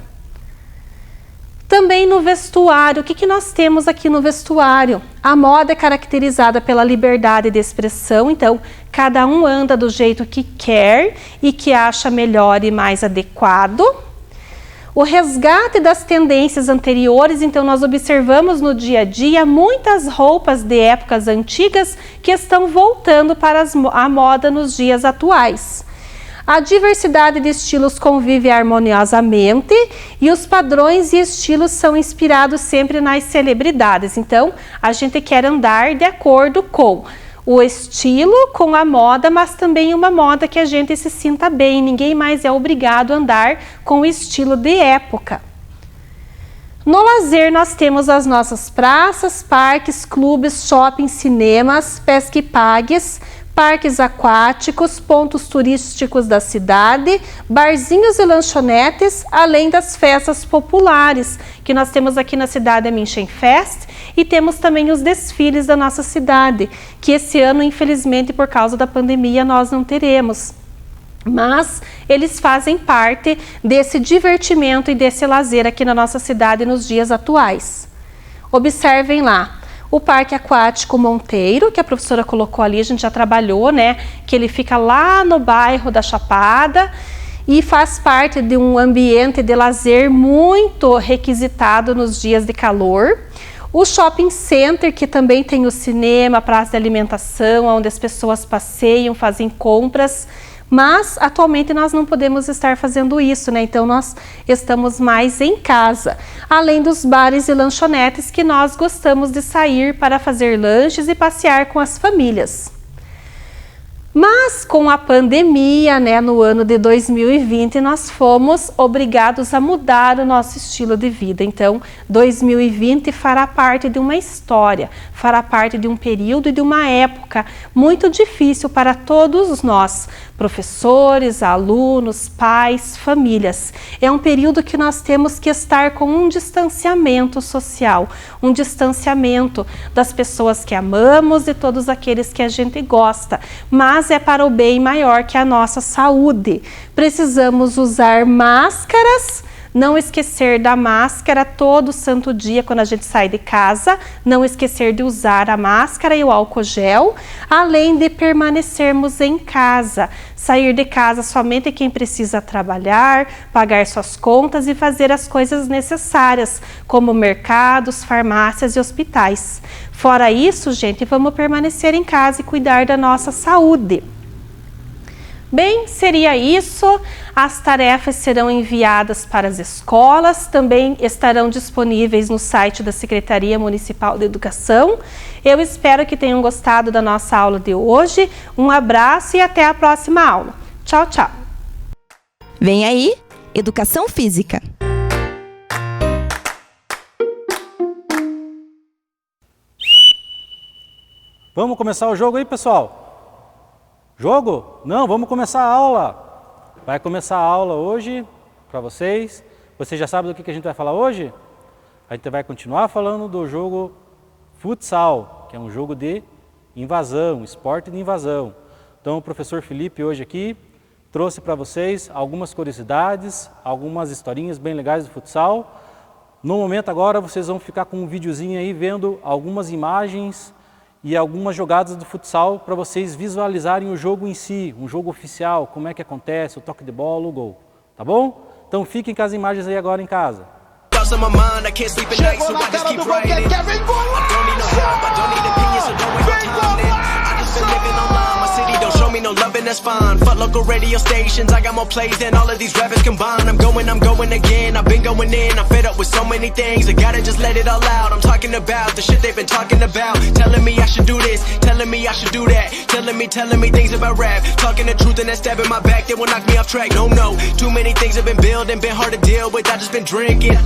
Também no vestuário, o que nós temos aqui no vestuário? A moda é caracterizada pela liberdade de expressão, então cada um anda do jeito que quer e que acha melhor e mais adequado. O resgate das tendências anteriores, então nós observamos no dia a dia muitas roupas de épocas antigas que estão voltando para a moda nos dias atuais. A diversidade de estilos convive harmoniosamente e os padrões e estilos são inspirados sempre nas celebridades. Então, a gente quer andar de acordo com o estilo, com a moda, mas também uma moda que a gente se sinta bem. Ninguém mais é obrigado a andar com o estilo de época. No lazer, nós temos as nossas praças, parques, clubes, shoppings, cinemas, pesca e pagues, parques aquáticos, pontos turísticos da cidade, barzinhos e lanchonetes, além das festas populares, que nós temos aqui na cidade a Münchenfest, e temos também os desfiles da nossa cidade, que esse ano, infelizmente, por causa da pandemia, nós não teremos. Mas eles fazem parte desse divertimento e desse lazer aqui na nossa cidade nos dias atuais. Observem lá. O Parque Aquático Monteiro, que a professora colocou ali, a gente já trabalhou, né? Que ele fica lá no bairro da Chapada e faz parte de um ambiente de lazer muito requisitado nos dias de calor. O Shopping Center, que também tem o cinema, a praça de alimentação, onde as pessoas passeiam, fazem compras. Mas, atualmente, nós não podemos estar fazendo isso, né? Então, nós estamos mais em casa. Além dos bares e lanchonetes que nós gostamos de sair para fazer lanches e passear com as famílias. Mas, com a pandemia, né, no ano de 2020, nós fomos obrigados a mudar o nosso estilo de vida. Então, 2020 fará parte de uma história, fará parte de um período e de uma época muito difícil para todos nós. professores, alunos, pais, famílias. É um período que nós temos que estar com um distanciamento social, um distanciamento das pessoas que amamos e todos aqueles que a gente gosta, mas é para o bem maior que a nossa saúde. Precisamos usar máscaras, não esquecer da máscara todo santo dia quando a gente sai de casa, não esquecer de usar a máscara e o álcool gel, além de permanecermos em casa. Sair de casa somente quem precisa trabalhar, pagar suas contas e fazer as coisas necessárias, como mercados, farmácias e hospitais. Fora isso, gente, vamos permanecer em casa e cuidar da nossa saúde. Bem, seria isso. As tarefas serão enviadas para as escolas, também estarão disponíveis no site da Secretaria Municipal de Educação. Eu espero que tenham gostado da nossa aula de hoje. Um abraço e até a próxima aula. Tchau, tchau. Vem aí, Educação Física. Vamos começar o jogo aí, pessoal? Jogo? Não, vamos começar a aula. Vai começar a aula hoje para vocês. Vocês já sabem do que a gente vai falar hoje? A gente vai continuar falando do jogo futsal, que é um jogo de invasão, esporte de invasão. Então o professor Felipe hoje aqui trouxe para vocês algumas curiosidades, algumas historinhas bem legais do futsal. No momento agora vocês vão ficar com um videozinho aí vendo algumas imagens e algumas jogadas do futsal para vocês visualizarem o jogo em si, um jogo oficial, como é que acontece, o toque de bola, o gol, tá bom? Então fiquem com as imagens aí agora em casa. Chegou na tela do gol, Kevin Don't show me no loving, that's fine. Fuck local radio stations, I got more plays than all of these rappers combined. I'm going again, I've been going in. I'm fed up with so many things, I gotta just let it all out. I'm talking about the shit they've been talking about. Telling me I should do this, telling me I should do that. Telling me things about rap. Talking the truth and that stab in my back, they will knock me off track. No, too many things have been building, been hard to deal with, I just been drinking.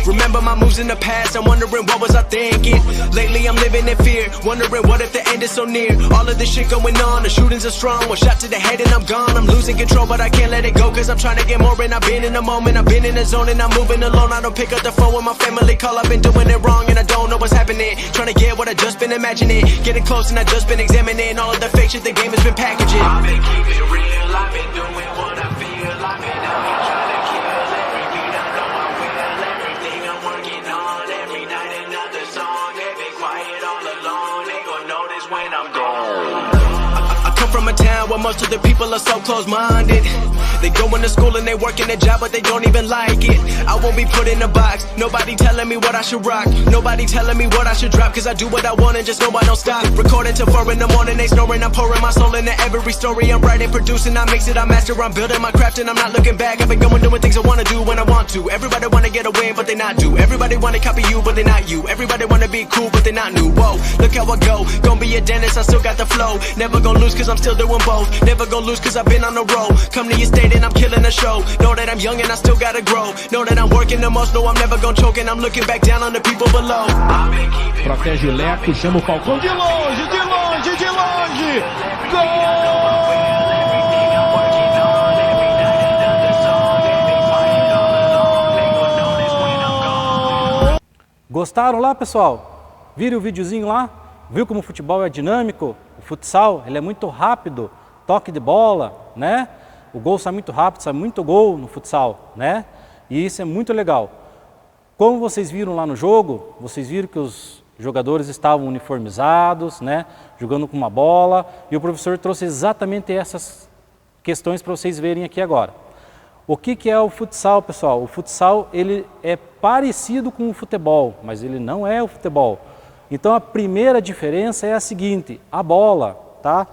Remember my moves in the past, I'm wondering what was I thinking. Lately I'm living in fear, wondering what if the end is so near. All of this shit going on, the shootings are strong. One shot to the head and I'm gone. I'm losing control but I can't let it go, cause I'm trying to get more. And I've been in the moment, I've been in the zone, and I'm moving alone. I don't pick up the phone when my family call, I've been doing it wrong and I don't know what's happening. Trying to get what I just been imagining, getting close and I just been examining all of the fake shit the game has been packaging. I've been keeping it real, I've been doing what I feel. I've been out here trying to kill every beat, I know I will. Everything I'm working on, every night another song. They've been quiet all along, they gon' notice when I'm gone. I come from a town where most of the people are so close-minded. They go into school and they work in a job but they don't even like it. I won't be put in a box, nobody telling me what I should rock. Nobody telling me what I should drop, cause I do what I want and just know I don't stop. Recording till 4 in the morning, they snoring. I'm pouring my soul into every story. I'm writing, producing, I mix it, I master. I'm building my craft and I'm not looking back. I've been going doing things I wanna do when I want to. Everybody wanna get a win but they not do. Everybody wanna copy you but they not you. Everybody wanna be cool but they not new. Whoa, look how I go, gonna be a dentist, I still got the flow. Never gonna lose cause I'm still doing both. Never gonna lose cause I've been on the road. Come to your state and I'm killing the show. Know that I'm young and I still gotta grow. Know that I'm working the most, know I'm never gonna choke. And I'm looking back down on the people below. Protege o Leco, chama o Falcão de longe, de longe, de longe. Gol! Gostaram lá, pessoal? Viram o videozinho lá? Viu como o futebol é dinâmico? O futsal, ele é muito rápido, toque de bola, né? O gol sai muito rápido, sai muito gol no futsal, né? E isso é muito legal. Como vocês viram lá no jogo, vocês viram que os jogadores estavam uniformizados, né? Jogando com uma bola, e o professor trouxe exatamente essas questões para vocês verem aqui agora. O que é o futsal, pessoal? O futsal, ele é parecido com o futebol, mas ele não é o futebol. Então a primeira diferença é a seguinte: a bola, tá?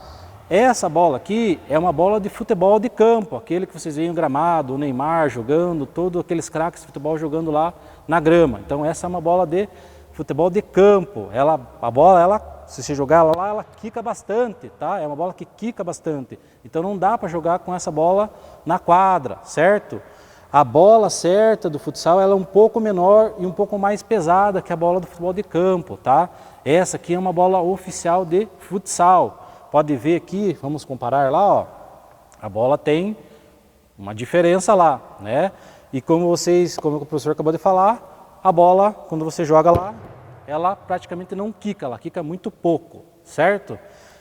Essa bola aqui é uma bola de futebol de campo, aquele que vocês veem no gramado, o Neymar jogando, todos aqueles craques de futebol jogando lá na grama. Então essa é uma bola de futebol de campo. A bola, se você jogar ela lá, ela quica bastante, tá? É uma bola que quica bastante. Então não dá para jogar com essa bola na quadra, certo? A bola certa do futsal, ela é um pouco menor e um pouco mais pesada que a bola do futebol de campo, tá? Essa aqui é uma bola oficial de futsal. Pode ver aqui, vamos comparar lá, ó. A bola tem uma diferença lá, né? E como o professor acabou de falar, a bola, quando você joga lá, ela praticamente não quica, ela quica muito pouco, certo?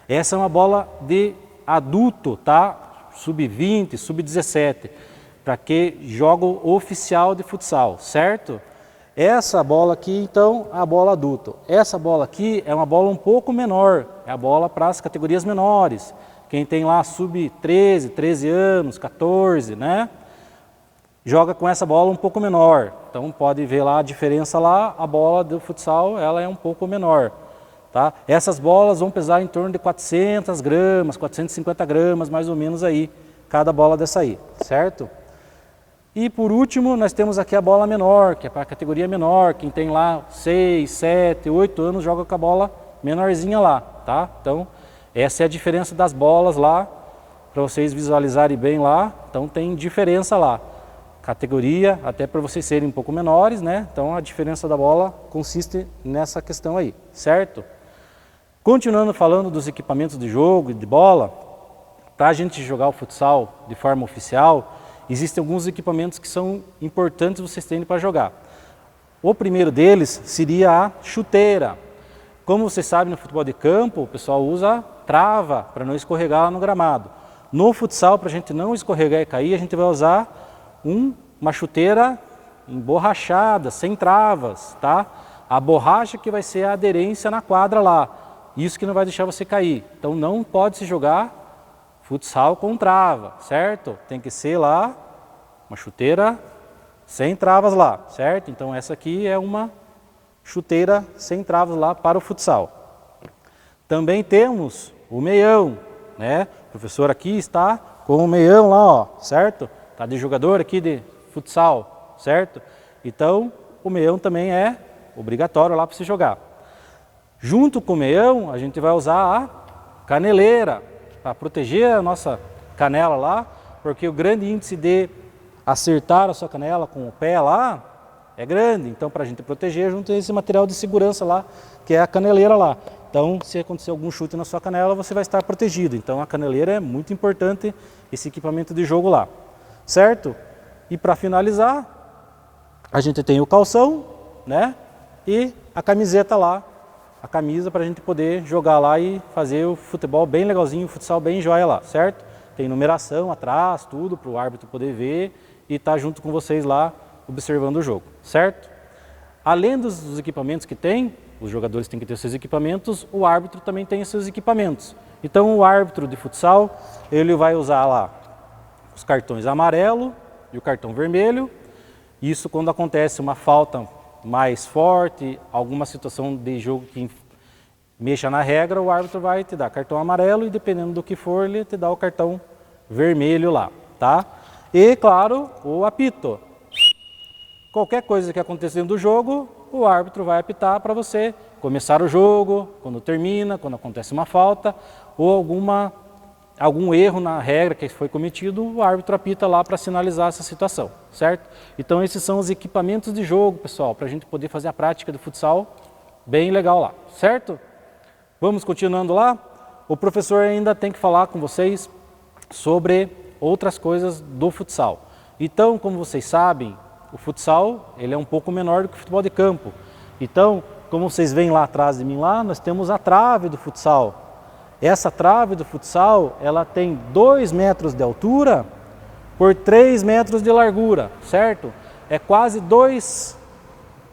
Essa é uma bola de adulto, tá? Sub-20, sub-17, para que joga o oficial de futsal, certo? Essa bola aqui, então, é a bola adulto. Essa bola aqui é uma bola um pouco menor, é a bola para as categorias menores. Quem tem lá sub-13, 13 anos, 14, né? Joga com essa bola um pouco menor. Então pode ver lá a diferença lá, a bola do futsal ela é um pouco menor. Tá? Essas bolas vão pesar em torno de 400 gramas, 450 gramas mais ou menos aí, cada bola dessa aí, certo? E por último nós temos aqui a bola menor, que é para a categoria menor, quem tem lá 6, 7, 8 anos joga com a bola menorzinha lá, tá? Então essa é a diferença das bolas lá, para vocês visualizarem bem lá, então tem diferença lá. Categoria, até para vocês serem um pouco menores, né? Então a diferença da bola consiste nessa questão aí, certo? Continuando falando dos equipamentos de jogo e de bola, para a gente jogar o futsal de forma oficial, existem alguns equipamentos que são importantes vocês terem para jogar. O primeiro deles seria a chuteira. Como vocês sabem, no futebol de campo, o pessoal usa trava para não escorregar lá no gramado. No futsal, para a gente não escorregar e cair, a gente vai usar uma chuteira emborrachada, sem travas, tá? A borracha que vai ser a aderência na quadra lá, isso que não vai deixar você cair. Então não pode se jogar futsal com trava, certo? Tem que ser lá uma chuteira sem travas lá, certo? Então essa aqui é uma chuteira sem travas lá para o futsal. Também temos o meião, né? O professor aqui está com o meião lá, ó, certo? Tá de jogador aqui de futsal, certo? Então, o meião também é obrigatório lá para se jogar. Junto com o meião, a gente vai usar a caneleira para proteger a nossa canela lá, porque o grande índice de acertar a sua canela com o pé lá é grande. Então, para a gente proteger, junto a esse material de segurança lá, que é a caneleira lá. Então, se acontecer algum chute na sua canela, você vai estar protegido. Então, a caneleira é muito importante, esse equipamento de jogo lá. Certo? E para finalizar, a gente tem o calção, né? E a camiseta lá, a camisa para a gente poder jogar lá e fazer o futebol bem legalzinho, o futsal bem joia lá, certo? Tem numeração atrás, tudo para o árbitro poder ver e estar junto com vocês lá observando o jogo, certo? Além dos equipamentos que tem, os jogadores têm que ter seus equipamentos, o árbitro também tem seus equipamentos. Então o árbitro de futsal, ele vai usar lá os cartões amarelo e o cartão vermelho. Isso quando acontece uma falta mais forte, alguma situação de jogo que mexa na regra, o árbitro vai te dar cartão amarelo e dependendo do que for, ele te dá o cartão vermelho lá, tá? E claro, o apito. Qualquer coisa que aconteça dentro do jogo, o árbitro vai apitar para você começar o jogo, quando termina, quando acontece uma falta ou algum erro na regra que foi cometido, o árbitro apita lá para sinalizar essa situação, certo? Então esses são os equipamentos de jogo, pessoal, para a gente poder fazer a prática do futsal bem legal lá, certo? Vamos continuando lá. O professor ainda tem que falar com vocês sobre outras coisas do futsal. Então, como vocês sabem, o futsal ele é um pouco menor do que o futebol de campo. Então, como vocês veem lá atrás de mim lá, nós temos a trave do futsal. Essa trave do futsal, ela tem 2 metros de altura por 3 metros de largura, certo? É quase 2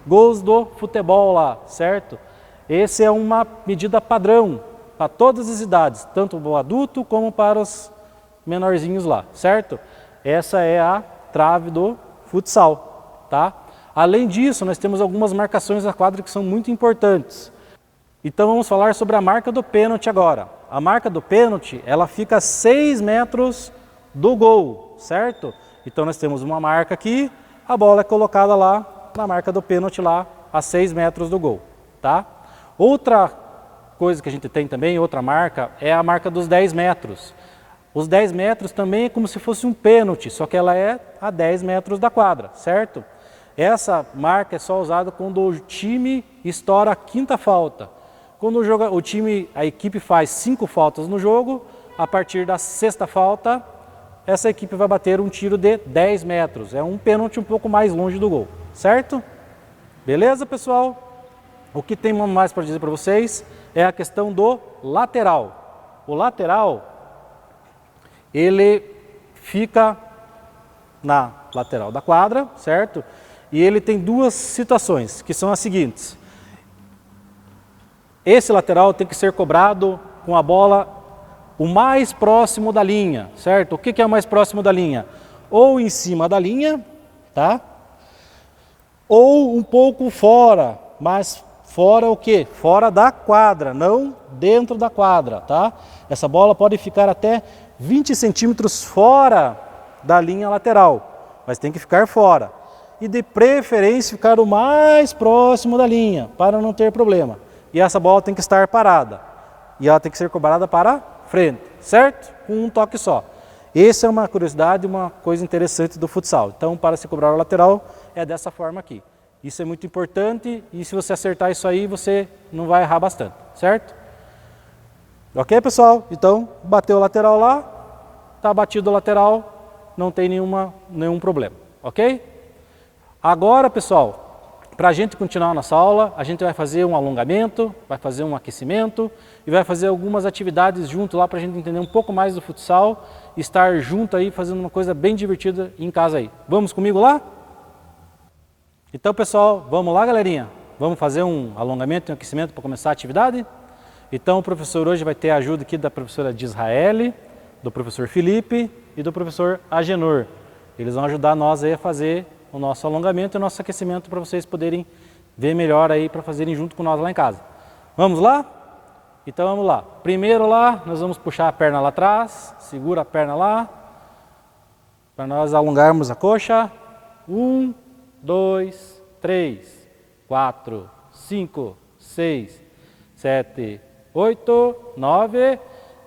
gols do futebol lá, certo? Essa é uma medida padrão para todas as idades, tanto para o adulto como para os menorzinhos lá, certo? Essa é a trave do futsal, tá? Além disso, nós temos algumas marcações na quadra que são muito importantes. Então vamos falar sobre a marca do pênalti agora. A marca do pênalti, ela fica a 6 metros do gol, certo? Então nós temos uma marca aqui, a bola é colocada lá na marca do pênalti lá, a 6 metros do gol, tá? Outra coisa que a gente tem também, outra marca, é a marca dos 10 metros. Os 10 metros também é como se fosse um pênalti, só que ela é a 10 metros da quadra, certo? Essa marca é só usada quando o time estoura a 5ª falta. Quando a equipe faz 5 faltas no jogo, a partir da 6ª falta, essa equipe vai bater um tiro de 10 metros. É um pênalti um pouco mais longe do gol, certo? Beleza, pessoal? O que tem mais para dizer para vocês é a questão do lateral. O lateral, ele fica na lateral da quadra, certo? E ele tem duas situações, que são as seguintes. Esse lateral tem que ser cobrado com a bola o mais próximo da linha, certo? O que é o mais próximo da linha? Ou em cima da linha, tá? Ou um pouco fora, mas fora o quê? Fora da quadra, não dentro da quadra, tá? Essa bola pode ficar até 20 centímetros fora da linha lateral, mas tem que ficar fora. E de preferência ficar o mais próximo da linha, para não ter problema. E essa bola tem que estar parada. E ela tem que ser cobrada para frente, certo? Com um toque só. Essa é uma curiosidade, uma coisa interessante do futsal. Então, para se cobrar o lateral, é dessa forma aqui. Isso é muito importante e se você acertar isso aí, você não vai errar bastante, certo? Ok, pessoal? Então, bateu o lateral lá, está batido o lateral, não tem nenhum problema, ok? Agora, pessoal, para a gente continuar a nossa aula, a gente vai fazer um alongamento, vai fazer um aquecimento e vai fazer algumas atividades junto lá para a gente entender um pouco mais do futsal e estar junto aí fazendo uma coisa bem divertida em casa aí. Vamos comigo lá? Então, pessoal, vamos lá, galerinha? Vamos fazer um alongamento e um aquecimento para começar a atividade? Então, o professor hoje vai ter a ajuda aqui da professora Disraeli, do professor Felipe e do professor Agenor. Eles vão ajudar nós aí a fazer o nosso alongamento e o nosso aquecimento para vocês poderem ver melhor aí, para fazerem junto com nós lá em casa. Vamos lá? Então vamos lá. Primeiro lá, nós vamos puxar a perna lá atrás, segura a perna lá, para nós alongarmos a coxa. 1, 2, 3, 4, 5, 6, 7, 8, 9,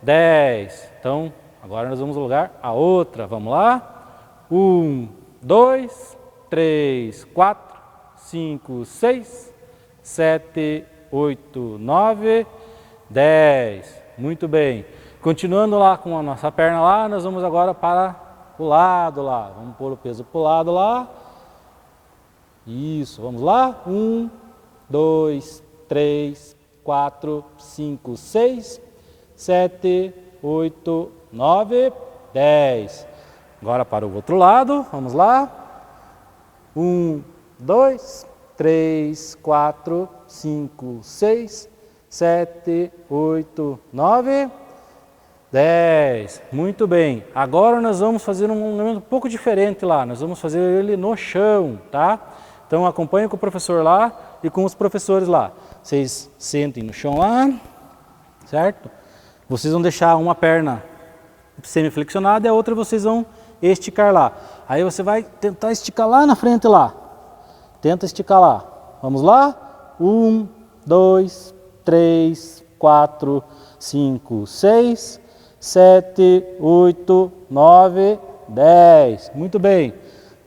10. Então, agora nós vamos alongar a outra. Vamos lá? 1, 2, 3, 4, 5, 6, 7, 8, 9, 10. Muito bem. Continuando lá com a nossa perna lá, nós vamos agora para o lado lá. Vamos pôr o peso para o lado lá. Isso, vamos lá? 1, 2, 3, 4, 5, 6, 7, 8, 9, 10. Agora para o outro lado, vamos lá? 1, 2, 3, 4, 5, 6, 7, 8, 9, 10. Muito bem. Agora nós vamos fazer um alongamento um pouco diferente lá. Nós vamos fazer ele no chão, tá? Então acompanhem com o professor lá e com os professores lá. Vocês sentem no chão lá, certo? Vocês vão deixar uma perna semi-flexionada e a outra vocês vão esticar lá. Aí você vai tentar esticar lá na frente lá. Tenta esticar lá. Vamos lá? 1, 2, 3, 4, 5, 6, 7, 8, 9, 10. Muito bem.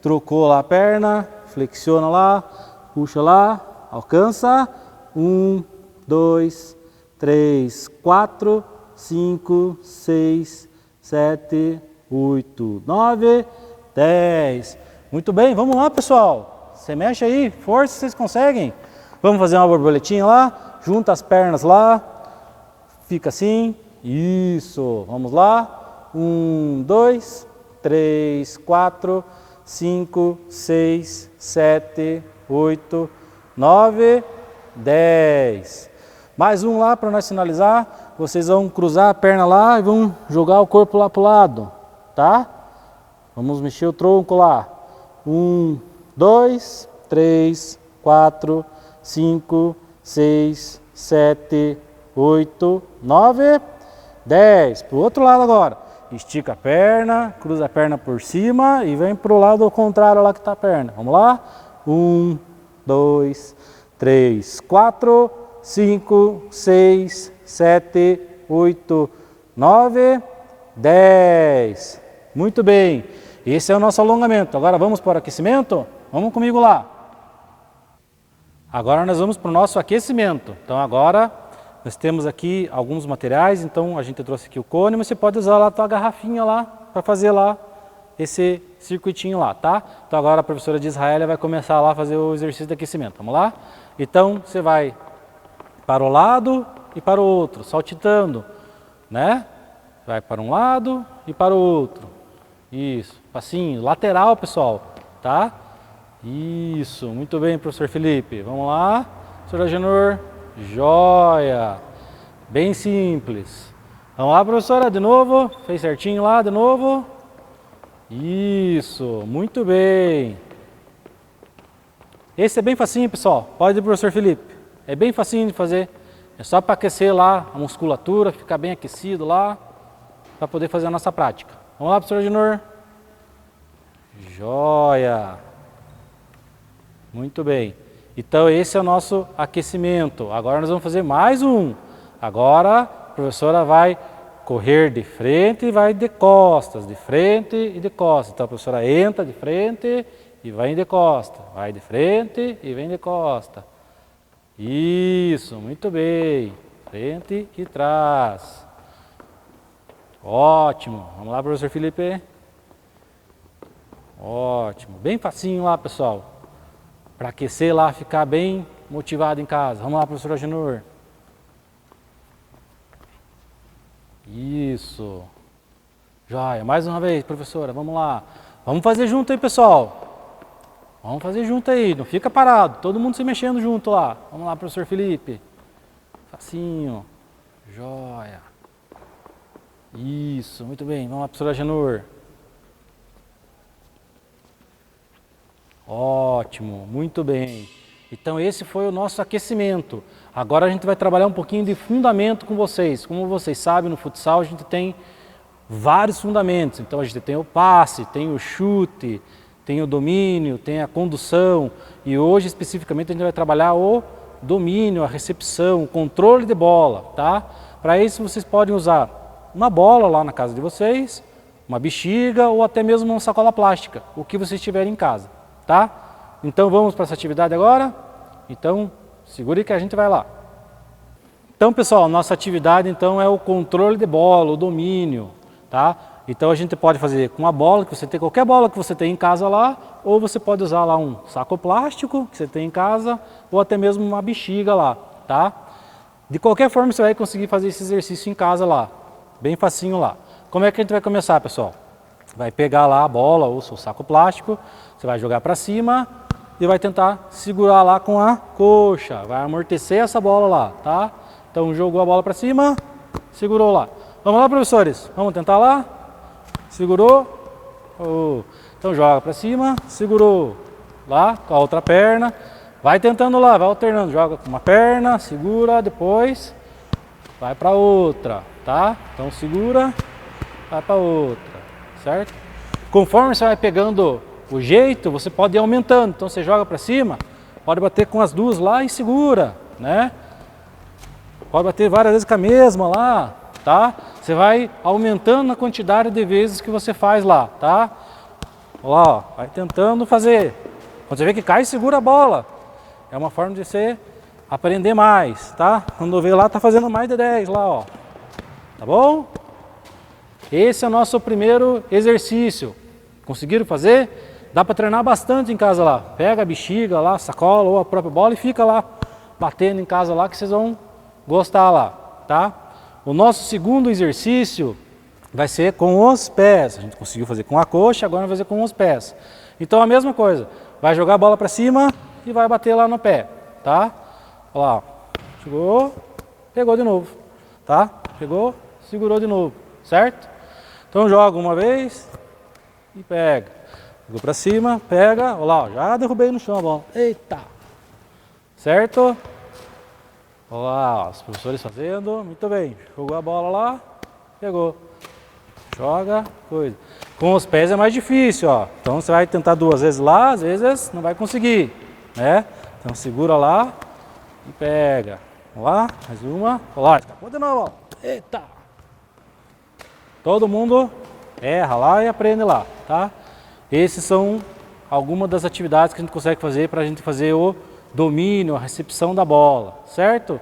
Trocou lá a perna, flexiona lá, puxa lá, alcança. 1, 2, 3, 4, 5, 6, 7, 8, 9, 10. Muito bem, vamos lá, pessoal. Você mexe aí, força, vocês conseguem. Vamos fazer uma borboletinha lá, junta as pernas lá, fica assim. Isso, vamos lá. 1, 2, 3, 4, 5, 6, 7, 8, 9, 10. Mais um lá para nós finalizar. Vocês vão cruzar a perna lá e vão jogar o corpo lá para o lado, tá? Vamos mexer o tronco lá. 1, 2, 3, 4, 5, 6, 7, 8, 9, 10. Para o outro lado agora. Estica a perna, cruza a perna por cima e vem para o lado contrário lá que está a perna. Vamos lá? 1, 2, 3, 4, 5, 6, 7, 8, 9, 10. Muito bem. Esse é o nosso alongamento. Agora vamos para o aquecimento? Vamos comigo lá. Agora nós vamos para o nosso aquecimento. Então agora nós temos aqui alguns materiais. Então a gente trouxe aqui o cone, mas você pode usar lá a tua garrafinha lá para fazer lá esse circuitinho lá, tá? Então agora a professora de Israel vai começar lá a fazer o exercício de aquecimento. Vamos lá? Então você vai para o lado e para o outro, saltitando, né? Vai para um lado e para o outro. Isso, passinho, lateral, pessoal, tá? Isso, muito bem, professor Felipe. Vamos lá, professor Agenor. Joia! Bem simples. Vamos lá, professora, de novo. Fez certinho lá, de novo. Isso, muito bem. Esse é bem facinho, pessoal. Pode ir, professor Felipe. É bem facinho de fazer. É só para aquecer lá a musculatura, ficar bem aquecido lá, para poder fazer a nossa prática. Vamos lá, professor Agenor. Joia! Muito bem. Então esse é o nosso aquecimento. Agora nós vamos fazer mais um. Agora a professora vai correr de frente e vai de costas, de frente e de costas. Então a professora entra de frente e vai de costa, vai de frente e vem de costa. Isso, muito bem. Frente e trás. Ótimo. Vamos lá, professor Felipe. Ótimo. Bem facinho lá, pessoal. Para aquecer lá, ficar bem motivado em casa. Vamos lá, professor Agenor. Isso. Joia. Mais uma vez, professora. Vamos lá. Vamos fazer junto aí, pessoal. Vamos fazer junto aí. Não fica parado. Todo mundo se mexendo junto lá. Vamos lá, professor Felipe. Facinho. Joia. Isso. Muito bem. Vamos lá, professor Agenor. Ótimo, muito bem. Então esse foi o nosso aquecimento. Agora a gente vai trabalhar um pouquinho de fundamento com vocês. Como vocês sabem, no futsal a gente tem vários fundamentos. Então a gente tem o passe, tem o chute, tem o domínio, tem a condução. E hoje especificamente a gente vai trabalhar o domínio, a recepção, o controle de bola, tá? Para isso vocês podem usar uma bola lá na casa de vocês, uma bexiga ou até mesmo uma sacola plástica, o que vocês tiverem em casa. Tá? Então vamos para essa atividade agora? Então segure que a gente vai lá. Então pessoal, nossa atividade então é o controle de bola, o domínio, tá? Então a gente pode fazer com a bola, que você tem qualquer bola que você tem em casa lá, ou você pode usar lá um saco plástico que você tem em casa, ou até mesmo uma bexiga lá, tá? De qualquer forma você vai conseguir fazer esse exercício em casa lá, bem facinho lá. Como é que a gente vai começar, pessoal? Vai pegar lá a bola ou o seu saco plástico, você vai jogar para cima e vai tentar segurar lá com a coxa, vai amortecer essa bola lá, tá? Então jogou a bola para cima, segurou lá. Vamos lá, professores, vamos tentar lá? Segurou, então joga para cima, segurou lá com a outra perna, vai tentando lá, vai alternando, joga com uma perna, segura, depois vai para outra, tá? Então segura, vai para outra. Certo? Conforme você vai pegando o jeito, você pode ir aumentando. Então você joga para cima, pode bater com as duas lá e segura, né? Pode bater várias vezes com a mesma lá, tá? Você vai aumentando a quantidade de vezes que você faz lá, tá? Olha lá, ó, vai tentando fazer. Quando você vê que cai, segura a bola. É uma forma de você aprender mais, tá? Quando vê lá, tá fazendo mais de 10 lá, ó. Tá bom? Esse é o nosso primeiro exercício. Conseguiram fazer? Dá para treinar bastante em casa lá. Pega a bexiga lá, a sacola ou a própria bola e fica lá batendo em casa lá que vocês vão gostar lá, tá? O nosso segundo exercício vai ser com os pés. A gente conseguiu fazer com a coxa, agora vai fazer com os pés. Então a mesma coisa. Vai jogar a bola para cima e vai bater lá no pé, tá? Olha lá, chegou, pegou de novo, tá? Pegou, segurou de novo, certo? Então joga uma vez e pega. Jogou para cima, pega, olha lá, já derrubei no chão a bola. Eita! Certo? Olha lá, os professores fazendo, muito bem. Jogou a bola lá, pegou. Joga, coisa. Com os pés é mais difícil, ó. Então você vai tentar 2 vezes lá, às vezes não vai conseguir, né? Então segura lá e pega. Olha lá, mais uma. Olha lá, escapou de novo, ó. Eita! Todo mundo erra lá e aprende lá, tá? Esses são algumas das atividades que a gente consegue fazer para a gente fazer o domínio, a recepção da bola, certo?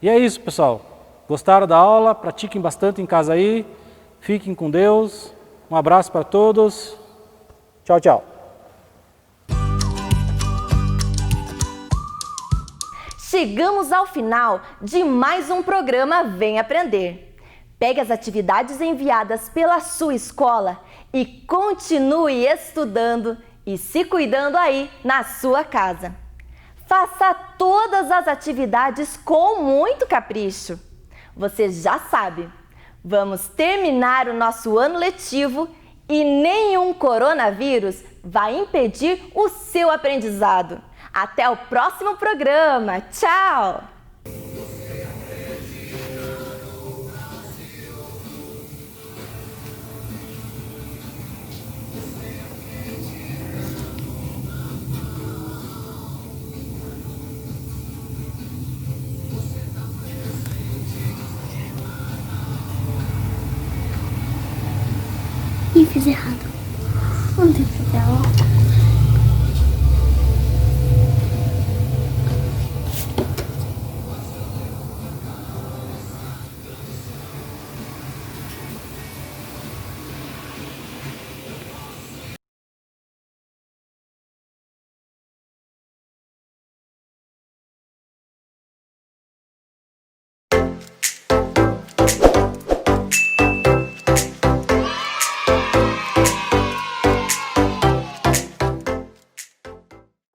E é isso, pessoal. Gostaram da aula? Pratiquem bastante em casa aí. Fiquem com Deus Um abraço para todos. Tchau, tchau. Chegamos ao final de mais um programa Vem Aprender. Pegue as atividades enviadas pela sua escola e continue estudando e se cuidando aí na sua casa. Faça todas as atividades com muito capricho. Você já sabe, vamos terminar o nosso ano letivo e nenhum coronavírus vai impedir o seu aprendizado. Até o próximo programa. Tchau! Ih, fiz errado. Não tem problema.